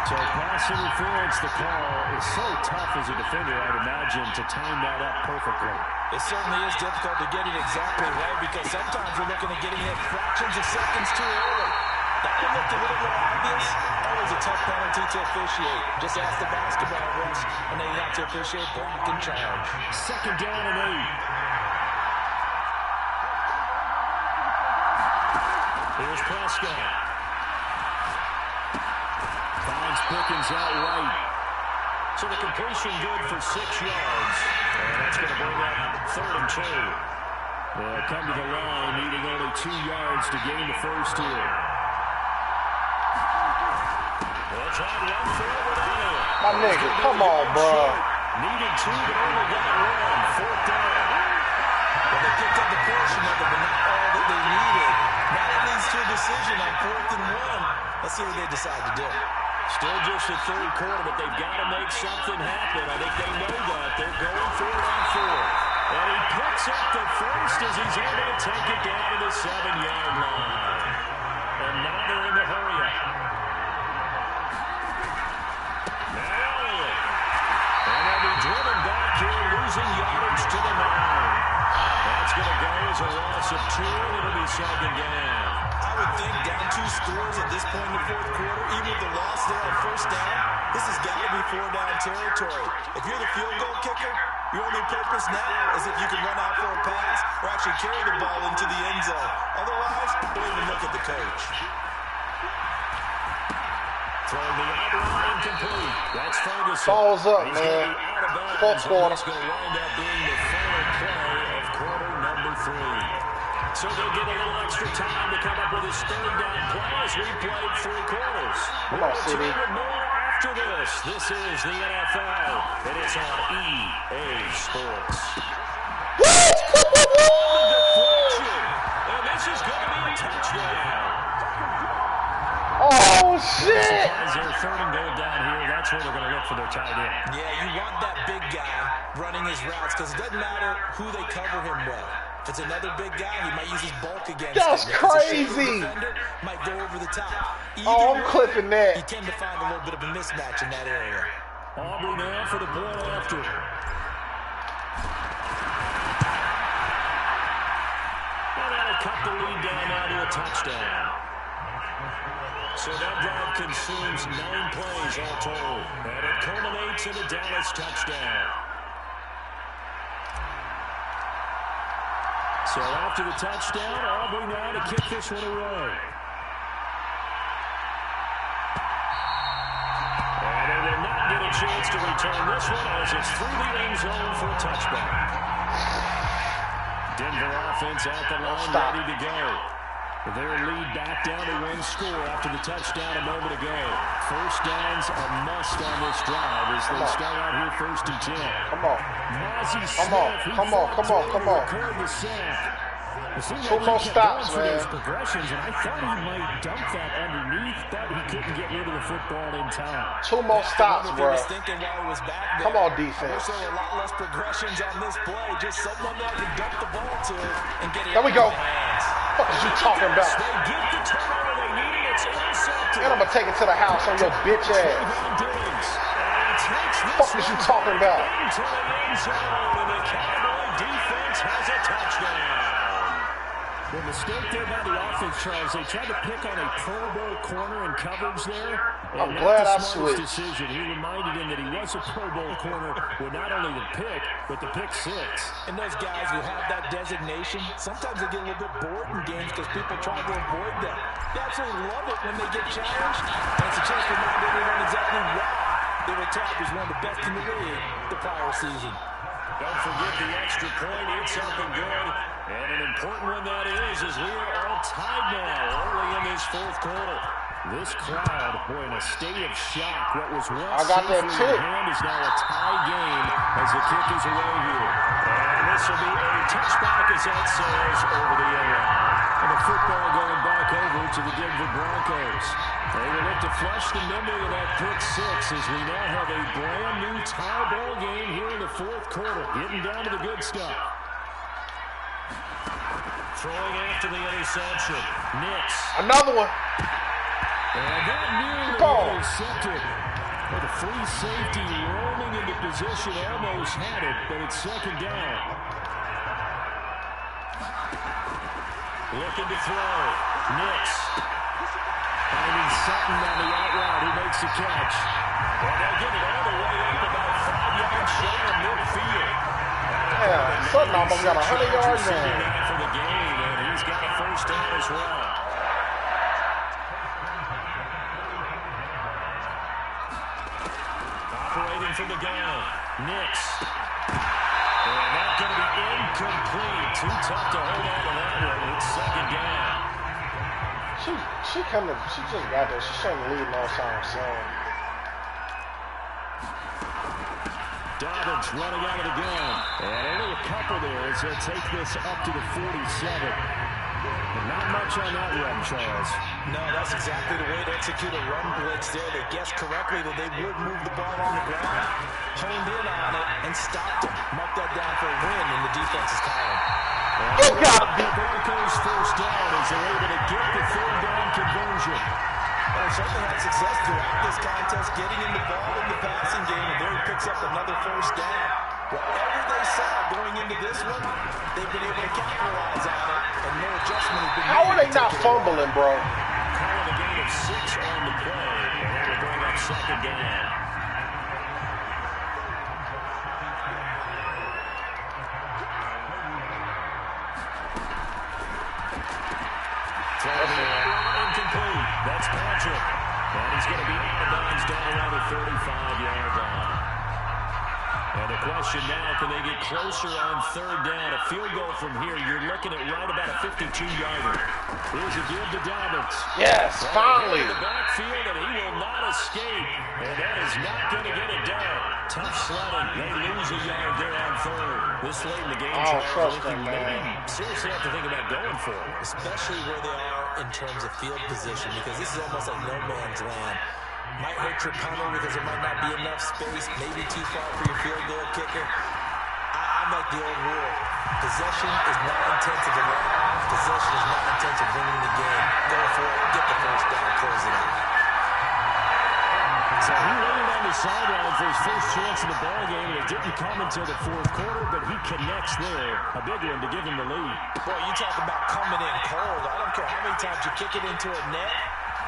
Speaker 3: So pass interference, the call is so tough as a defender, I'd imagine, to time that up perfectly.
Speaker 6: It certainly is difficult to get it exactly right because sometimes we're looking at getting it fractions of seconds too early. That one looked a little more obvious. Always a tough penalty to officiate. Just ask the basketball refs, and they have to officiate block and charge.
Speaker 3: 2nd down and 8. Here's Prescott. Finds Pickens out right. So the completion good for 6 yards. And that's going to bring up 3rd and 2. They'll come to the line needing only 2 yards to gain the first here. They'll try to run forward on it.
Speaker 5: My nigga, come on, bro.
Speaker 3: Needed 2, but only got 1. 4th down.
Speaker 6: Well, they picked up a portion of it, but not all that they needed. Now it leads to a decision on 4th and 1. Let's see what they decide to do.
Speaker 3: Still just the 3rd quarter, but they've got to make something happen. I think they know that. They're going for it on 4th. And he picks up the first as he's able to take it down to the 7-yard line. And now they're in the hurry-up. Now Elliott. And they'll be driven back here, losing yardage to the 9. That's going to go as a loss of 2. It'll be 2nd down.
Speaker 6: I would think down 2 scores at this point in the 4th quarter, even with the loss there on 1st down, this has got to be 4-down territory. If you're the field goal kicker, your only purpose now is if you can run out for a pass or actually carry the ball into the end zone. Otherwise, don't even look at the coach.
Speaker 3: Throwing the outright incomplete. That's Ferguson.
Speaker 5: Balls up,
Speaker 3: He's
Speaker 5: man. 4th quarter.
Speaker 3: It's going to wind up being the final play of quarter number 3. So they'll get a little extra time to come up with his 3rd down play as we played 3 quarters.
Speaker 5: Come on, CD.
Speaker 3: More after this. This is the NFL, and it's on EA Sports. Deflection, and this is going to be a touchdown.
Speaker 5: Oh, shit.
Speaker 3: As they're 3rd and goal down here, that's where they're going to look for their tight end.
Speaker 6: Yeah, you want that big guy running his routes because it doesn't matter who they cover him with. If it's another big guy, he might use his bulk against
Speaker 5: That's
Speaker 6: him.
Speaker 5: crazy.
Speaker 6: Defender, might go over the top.
Speaker 5: Oh, I'm clipping that.
Speaker 6: You tend to find a little bit of a mismatch in that area.
Speaker 3: Aubrey now for the point after. And that'll cut the lead down now to a touchdown. So that drive consumes 9 plays all told. And it culminates in a Dallas touchdown. So after the touchdown, Aubrey now to kick this one away. And they will not get a chance to return this one as it's through the end zone for a touchback. Denver offense at the line, ready to go. Their lead back down to 1 score after the touchdown a moment ago. 1st down's a must on this drive as they start out here 1st and 10.
Speaker 5: Come on. Come on. Two more stops, man.
Speaker 3: Progressions, and I thought he might dump that underneath, but he couldn't get rid of the football in time.
Speaker 5: 2 more stops, bro. Come on,
Speaker 6: I
Speaker 5: defense.
Speaker 6: wish there were a lot less progressions on this play. Just someone that can dump the ball to and get it
Speaker 5: There we go.
Speaker 6: out of hands.
Speaker 5: What is you talking about?
Speaker 3: They get the turnover they needed. It's intercepted.
Speaker 5: And I'm going to take it to the house on your bitch ass. What is you talking about?
Speaker 3: Into the end zone, and the Cowboy defense has a touchdown. The mistake there by the offense, Charles, they tried to pick on a Pro Bowl corner in coverage there.
Speaker 5: I'm glad I switched.
Speaker 3: Decision. He reminded him that he was a Pro Bowl corner with not only the pick, but the pick six.
Speaker 4: And those guys who have that designation, sometimes they get a little bit bored in games because people try to avoid them. They absolutely love it when they get challenged. And it's a chance to remind everyone exactly why they were tapped as one of the best in the league the prior season.
Speaker 3: Don't forget the extra point. It's up and good. And an important one that is, as we are all tied now early in this fourth quarter. This crowd, boy, in a state of shock. What was once safely in hand is now a tie game as the kick is away here. And this will be a touchback as that sails over the end line. And the football going back over to the Denver Broncos. They will look to flush the memory of that pick six as we now have a brand new tie ball game here in the fourth quarter. Getting down to the good stuff. Throwing after the interception. Nix.
Speaker 5: Another one.
Speaker 3: And that nearly intercepted. Well, the free safety roaming into position almost had it, but it's second down. Looking to throw. Nix. Finding Sutton on the out route. He makes the catch. Well, they'll get it all the way up about 5 yards shy of midfield.
Speaker 5: Yeah, Sutton almost got 100 yards now.
Speaker 3: For the game, and he's got a first down as well. Operating from the gun. Nix. And that's going to be incomplete. Too tough to hold on to that one. It's second down.
Speaker 5: She just got there. She shouldn't leave no time soon.
Speaker 3: Dobbins running out of the gun. And only a couple there as they'll take this up to the 47. And not much on that run, Charles.
Speaker 4: No, that's exactly the way to execute a run blitz there. They guessed correctly that they would move the ball on the ground, honed in on it, and stopped it. Mark that down for a win in the defense's column.
Speaker 5: You got
Speaker 3: the Broncos first down as they're able to get the third down conversion.
Speaker 4: Well, certainly had success throughout this contest, getting in the ball in the passing game, and there he picks up another first down. Whatever they saw going into this one, they've been able to capitalize on it, and no adjustment has been made.
Speaker 5: How are they not fumbling, bro?
Speaker 3: Calling a gain of 6 on the play, and that will bring up second down. Incomplete. That's Patrick. And he's going to be out of bounds down around the 35-yard line. And the question now, can they get closer on third down? A field goal from here, you're looking at right about a 52-yarder. Here's a give to Dobbins.
Speaker 5: Yes, finally.
Speaker 3: In the backfield, and he will not escape. And that is not going to get it done. Tough sledding. They lose a yard there on third. This late in the game,
Speaker 5: trust them, man.
Speaker 3: Seriously have to think about going for it.
Speaker 4: Especially where they are in terms of field position, because this is almost like no man's land. Might hurt your punter because there might not be enough space, maybe too far for your field goal kicker. I'm like the old rule. Possession is not intensive to run. Possession is not intensive winning the game. Go for it, get the first down, close it out.
Speaker 3: So he waited on the sideline for his first chance in the ball game, and it didn't come until the fourth quarter, but he connects there. A big one to give him the lead.
Speaker 4: Boy, you talk about coming in cold. I don't care how many times you kick it into a net.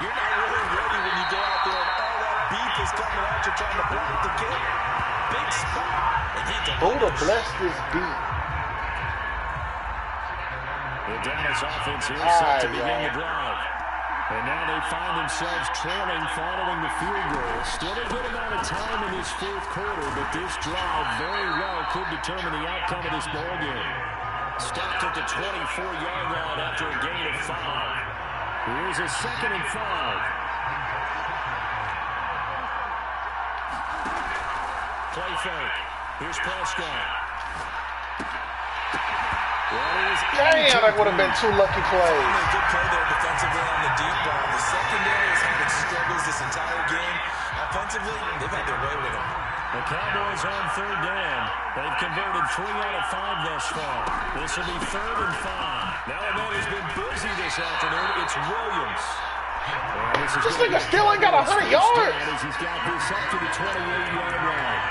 Speaker 4: You're not really ready when you go out there and all that beef is coming at you trying to block the kick. Big spot.
Speaker 5: Buddha bless this beat.
Speaker 3: The Dallas offense here set to begin the drive. And now they find themselves trailing following the field goal. Still a good amount of time in this fourth quarter, but this drive very well could determine the outcome of this ball game. Stopped at the 24-yard line after a gain of 5. Here's a 2nd and 5. Play fake. Here's Prescott.
Speaker 5: Damn, that would have been 2 lucky plays.
Speaker 4: Good play there defensively on the deep ball. The secondary has had its struggles this entire game. Offensively, they've had their way with them.
Speaker 3: The Cowboys on third down. They've converted 3 out of 5 thus far. This will be 3rd and 5. Now a man who's been busy this afternoon, it's Williams.
Speaker 5: This nigga still ain't got 100 yards.
Speaker 3: As he's got this up to the 28-yard line.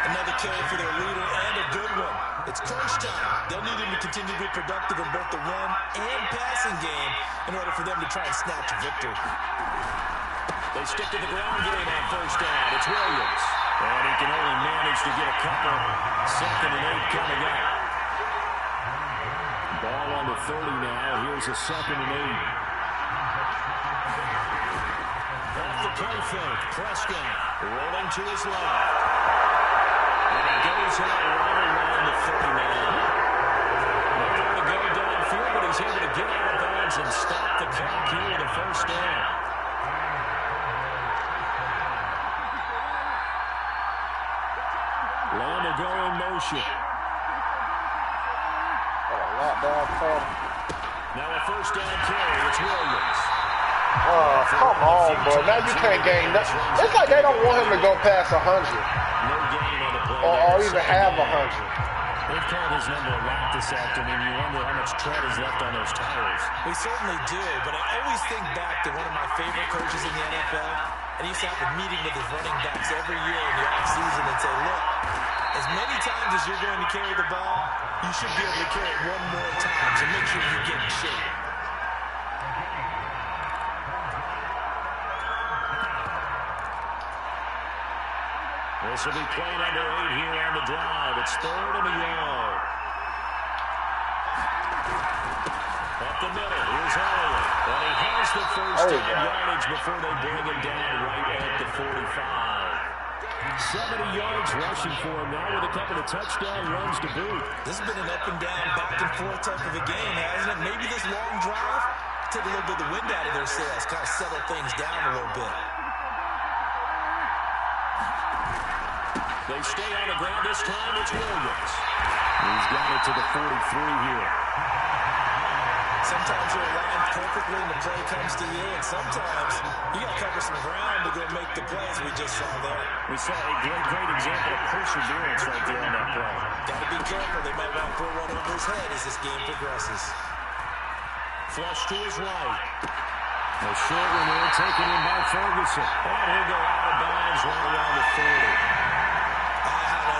Speaker 4: And
Speaker 6: Another carry for their leader and a good one. It's crunch time. They'll need him to continue to be productive in both the run and passing game in order for them to try and snatch a victory.
Speaker 3: They stick to the ground game on first down. It's Williams. And he can only manage to get a couple. 2nd and 8 coming up. Ball on the 30 now. Here's a 2nd and 8. Off the play fake. Prescott rolling to his left. And he goes out right around the 39. Nowhere to go downfield, but he's able to get out of bounds and stop the clock here with a first down. Lamb will go in motion. Now a first down carry. It's Williams.
Speaker 5: Oh, come on, bro. Now you can't gain nothing. It's like they don't want him to go past 100.
Speaker 3: No gain on the play.
Speaker 5: Or even have 100.
Speaker 3: They've called his number a lot this afternoon. You wonder how much tread is left on those tires.
Speaker 6: We certainly do, but I always think back to one of my favorite coaches in the NFL, and he used to have a meeting with his running backs every year in the offseason and say, look, as many times as you're going to carry the ball, you should be able to carry it one more time, so make sure you get in shape.
Speaker 3: This will be play number 8 here on the drive. It's 3rd and a yard. Up the middle, here's Elliott. And he has the first down yardage before they bring him down right at the 45. 70 yards rushing for him now with a couple of touchdown runs to boot.
Speaker 6: This has been an up and down, back and forth type of a game, hasn't it? Maybe this long drive took a little bit of the wind out of their sails, kind of settle things down a little bit.
Speaker 3: They stay on the ground this time. It's Williams. He's got it to the 43 here.
Speaker 6: Sometimes you're aligned perfectly and the play comes to you, and sometimes you got to cover some ground to go make the plays we just saw there.
Speaker 3: We saw a great example of perseverance right there on that play.
Speaker 6: Got to be careful. They might want to throw one over his head as this game progresses.
Speaker 3: Flush to his right. A short one there taken in by Ferguson. And he'll go out of bounds right around the 40.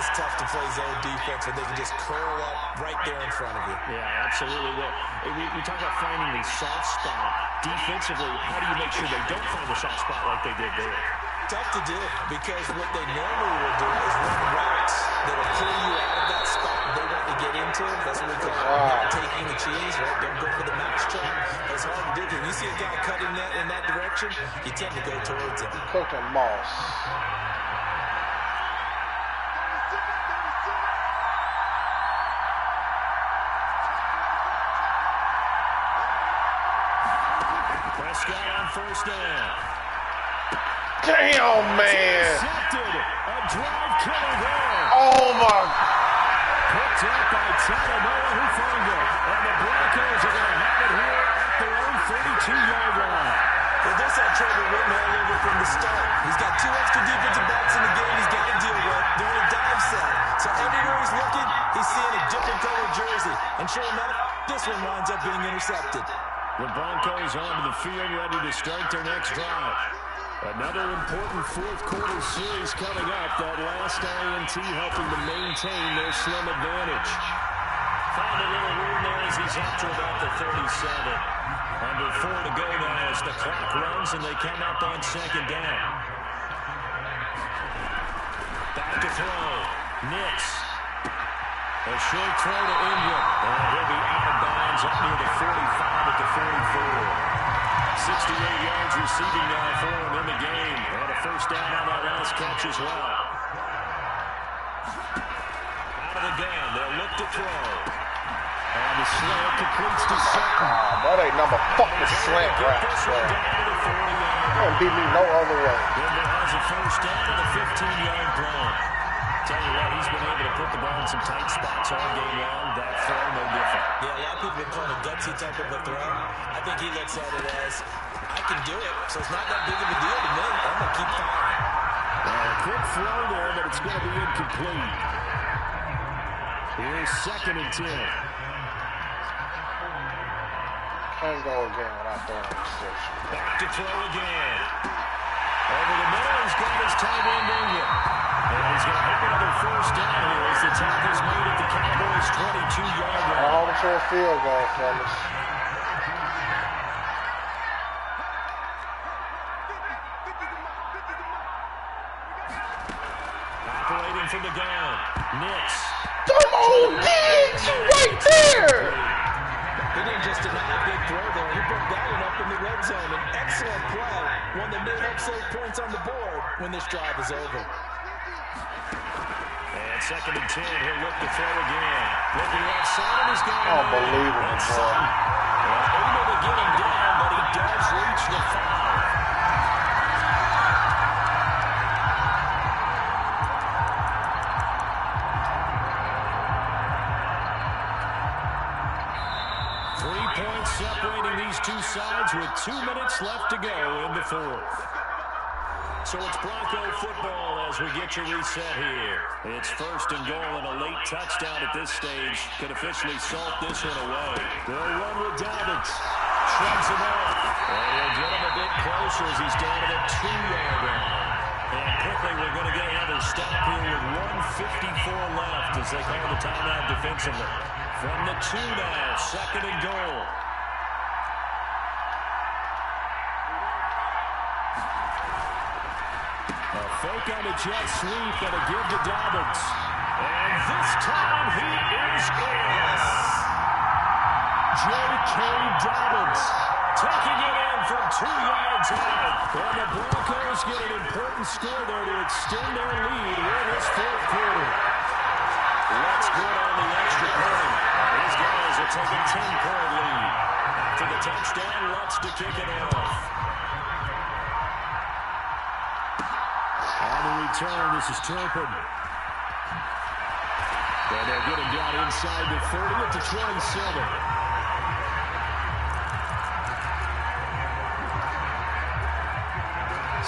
Speaker 6: It's tough to play zone defense when they can just curl up right there in front of you.
Speaker 3: Yeah, absolutely. Well, we talk about finding the soft spot defensively. How do you make sure they don't find the soft spot like they did there?
Speaker 6: Tough to do, because what they normally will do is run routes that will pull you out of that spot they want to get into. That's what we call taking the cheese, right? Don't go for the max trap. That's hard to do, because when you see a guy cutting that in that direction, you tend to go towards him.
Speaker 5: Cooking Moss.
Speaker 3: Prescott on first down.
Speaker 5: Damn, man.
Speaker 3: A drive killer there.
Speaker 5: Oh, my.
Speaker 3: Picked up by Talanoa Hufanga. And the Broncos are going to have it here at their own 32-yard line.
Speaker 6: Well, this had Trevor written all over from the start. He's got 2 extra defensive backs in the game he's got to deal with. They're in a dive set. So everywhere he's looking, he's seeing a different colored jersey. And sure enough, this one winds up being intercepted.
Speaker 3: The Broncos onto the field ready to start their next drive. Another important fourth-quarter series coming up. That last INT helping to maintain their slim advantage. Found a little room there as he's up to about the 37. Under 4 to go now as the clock runs and they come up on second down. Back to throw. Nix. A short throw to Ingram. And he'll be out of bounds up near the 45 at the 44. 68 yards receiving now for him in the game. And a first down on that last catch as well. Out of the gun. They'll look to throw. And the slant completes to Sutton.
Speaker 5: That ain't number fucking slant route, bro. Can't beat me no other way.
Speaker 3: Denver has a first down and a 15-yard throw. Tell you what, he's been able to put the ball in some tight spots all game long. That throw, no different.
Speaker 6: Yeah, a lot of people have called it a gutsy type of a throw. I think he looks at it as, I can do it, so it's not that big of a deal to me. I'm going to keep firing.
Speaker 3: A quick throw there, but it's going to be incomplete. Here's 2nd and 10.
Speaker 5: Can't go again without throwing interception.
Speaker 3: Back to throw again. Over the middle, he's got his tight end Ingram. And he's going to have another first down here as the tackle's made at the Cowboys' 22-yard line.
Speaker 5: I'm hoping for a field goal, fellas.
Speaker 3: Operating from the gun. Nix.
Speaker 5: Come on, Diggs! You right there!
Speaker 6: He didn't just deny a big throw there. He broke that one up in the red zone. An excellent play. One that may help save points on the board when this drive is over.
Speaker 3: And 2nd and 10. He'll look to throw again. Looking left side and he's going.
Speaker 5: Unbelievable, bro.
Speaker 3: Able to get him down, but he does reach the 5. Separating these two sides with 2 minutes left to go in the 4th. So it's Bronco football as we get you reset here. It's 1st and goal, and a late touchdown at this stage could officially salt this one away. They'll run with Dobbins. Shrugs him off. And he'll get him a bit closer as he's down to the 2-yard line. And quickly we're going to get another stop here with 1:54 left as they call the timeout defensively. From the 2 now, 2nd and goal. A fake on a jet sweep and a give to Dobbins. And this time he is in. J.K. Dobbins taking it in from 2 yards out. And the Broncos get an important score there to extend their lead in this 4th quarter. Let's go on the extra point. These guys are taking a 10-point lead. After the touchdown, Lutz to kick it off. On the return, this is Turpin. And they'll get him down inside the 30 at the 27.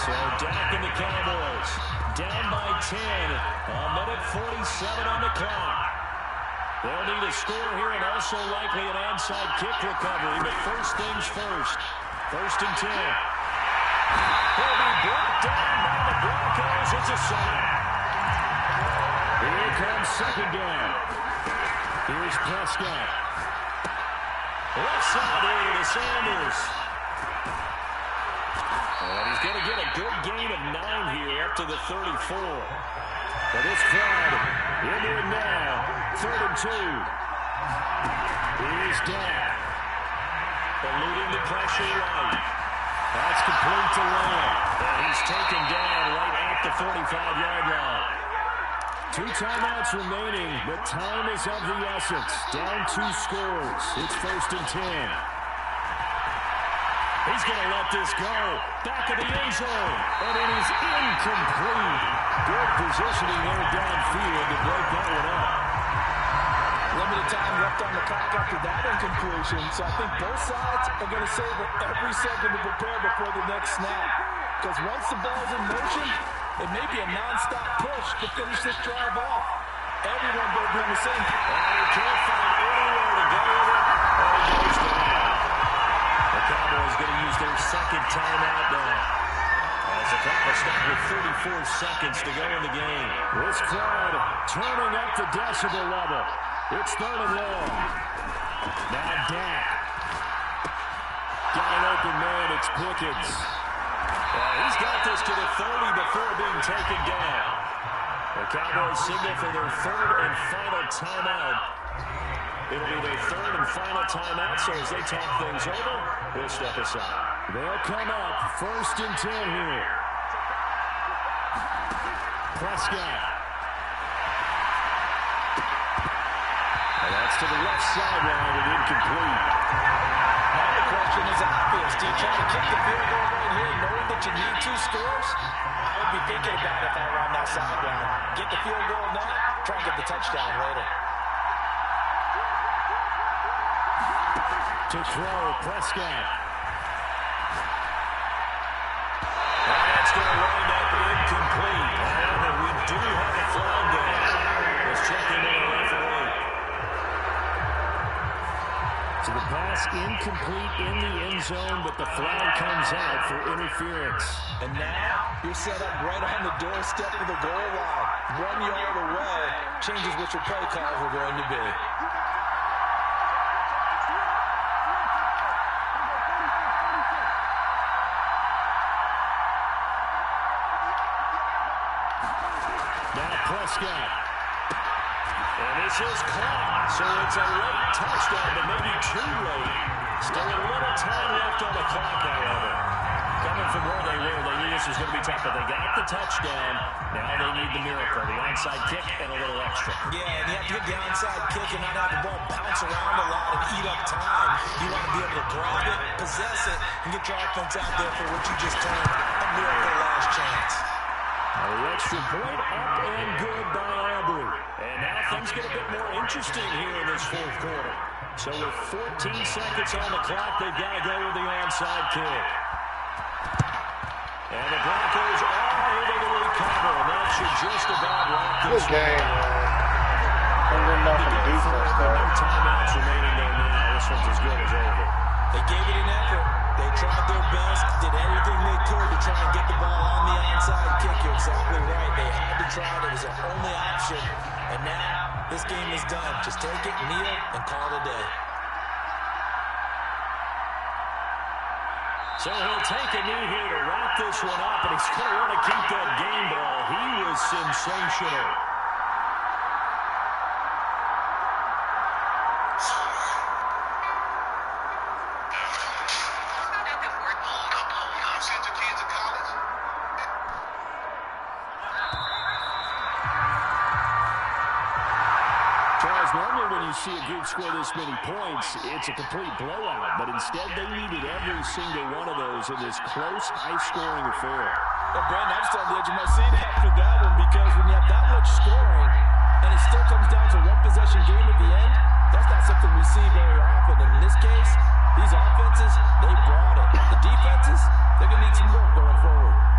Speaker 3: So Dak and the Cowboys down by 10. A minute 47 on the clock. They'll need a score here and also likely an onside kick recovery. But first things first. 1st and 10. He'll be brought down by the Broncos. It's a sack. Here comes 2nd down. Here's Prescott. Left side here to Sanders. And he's going to get a good gain of 9 here up to the 34. For this crowd, into it now. 3rd and 2. Here's Dak. Eluding the pressure right. That's complete to Lamb. And he's taken down right at the 45-yard line. 2 timeouts remaining, but time is of the essence. Down 2 scores. It's 1st and 10. He's going to let this go. Back of the end zone. And it is incomplete. Good positioning there downfield to break that one up.
Speaker 6: Limited time left on the clock after that incompletion, so I think both sides are going to savor every second to prepare before the next snap. Because once the ball's in motion, it may be a non-stop push to finish this drive off. Everyone will be on the same.
Speaker 3: And he can't find anywhere to go with it. And he goes down. The Cowboys going to use their 2nd timeout now. As the clock is stopped with 34 seconds to go in the game. This crowd turning up the decibel level. It's 3rd and long. Now Dak. Got an open man. It's Pickens. He's got this to the 30 before being taken down. The Cowboys signal for their 3rd and final timeout. It'll be their 3rd and final timeout, so as they talk things over, we'll step aside. They'll come up 1st and 10 here. Prescott. And that's to the left sideline and incomplete.
Speaker 6: Now the question is obvious. Do you try to kick the field goal right here knowing that you need 2 scores? I would be thinking about it if I were on that sideline. Get the field goal now, try and get the touchdown later.
Speaker 3: To throw, Prescott. And that's going to wind up incomplete. And we do have a flag down. Let's check in on the referee. So the pass incomplete in the end zone, but the flag comes out for interference.
Speaker 4: And now you're set up right on the doorstep of the goal line. 1 yard away changes what your play calls are going to be.
Speaker 3: Now Prescott. And this is caught. So it's a late touchdown, but maybe too late. Still a little time left on the clock, however. Coming from where they were, they knew this was going to be tough, but they got the touchdown. Now they need the miracle, the onside kick and a little extra.
Speaker 4: Yeah, and you have to get the onside kick and not have the ball bounce around a lot and eat up time. You want to be able to grab it, possess it, and get your offense out there for what you just termed a miracle last chance.
Speaker 3: The extra point up and good by Aubrey. And now things get a bit more interesting here in this fourth quarter. So with 14 seconds on the clock, they've got to go with the onside kick. And the Broncos are able to recover, and that should just about lock this
Speaker 5: Good game, man. Don't do nothing to defense, though.
Speaker 3: No timeouts remaining there now. This one's as good as over.
Speaker 4: They gave it an effort. They tried their best, did everything they could to try and get the ball on the onside kick. You're exactly right. They had to try it. It was their only option. And now this game is done. Just take it, kneel, and call it a day.
Speaker 3: So he'll take a knee here to wrap this one up, and he's going to want to keep that game ball. He was sensational. Normally when you see a group score this many points, it's a complete blowout. But instead, they needed every single one of those in this close, high-scoring affair.
Speaker 4: Well, Brandon, I'm still on the edge of my seat after that one because when you have that much scoring and it still comes down to one-possession game at the end, that's not something we see very often. And in this case, these offenses, they brought it. The defenses, they're going to need some work going forward.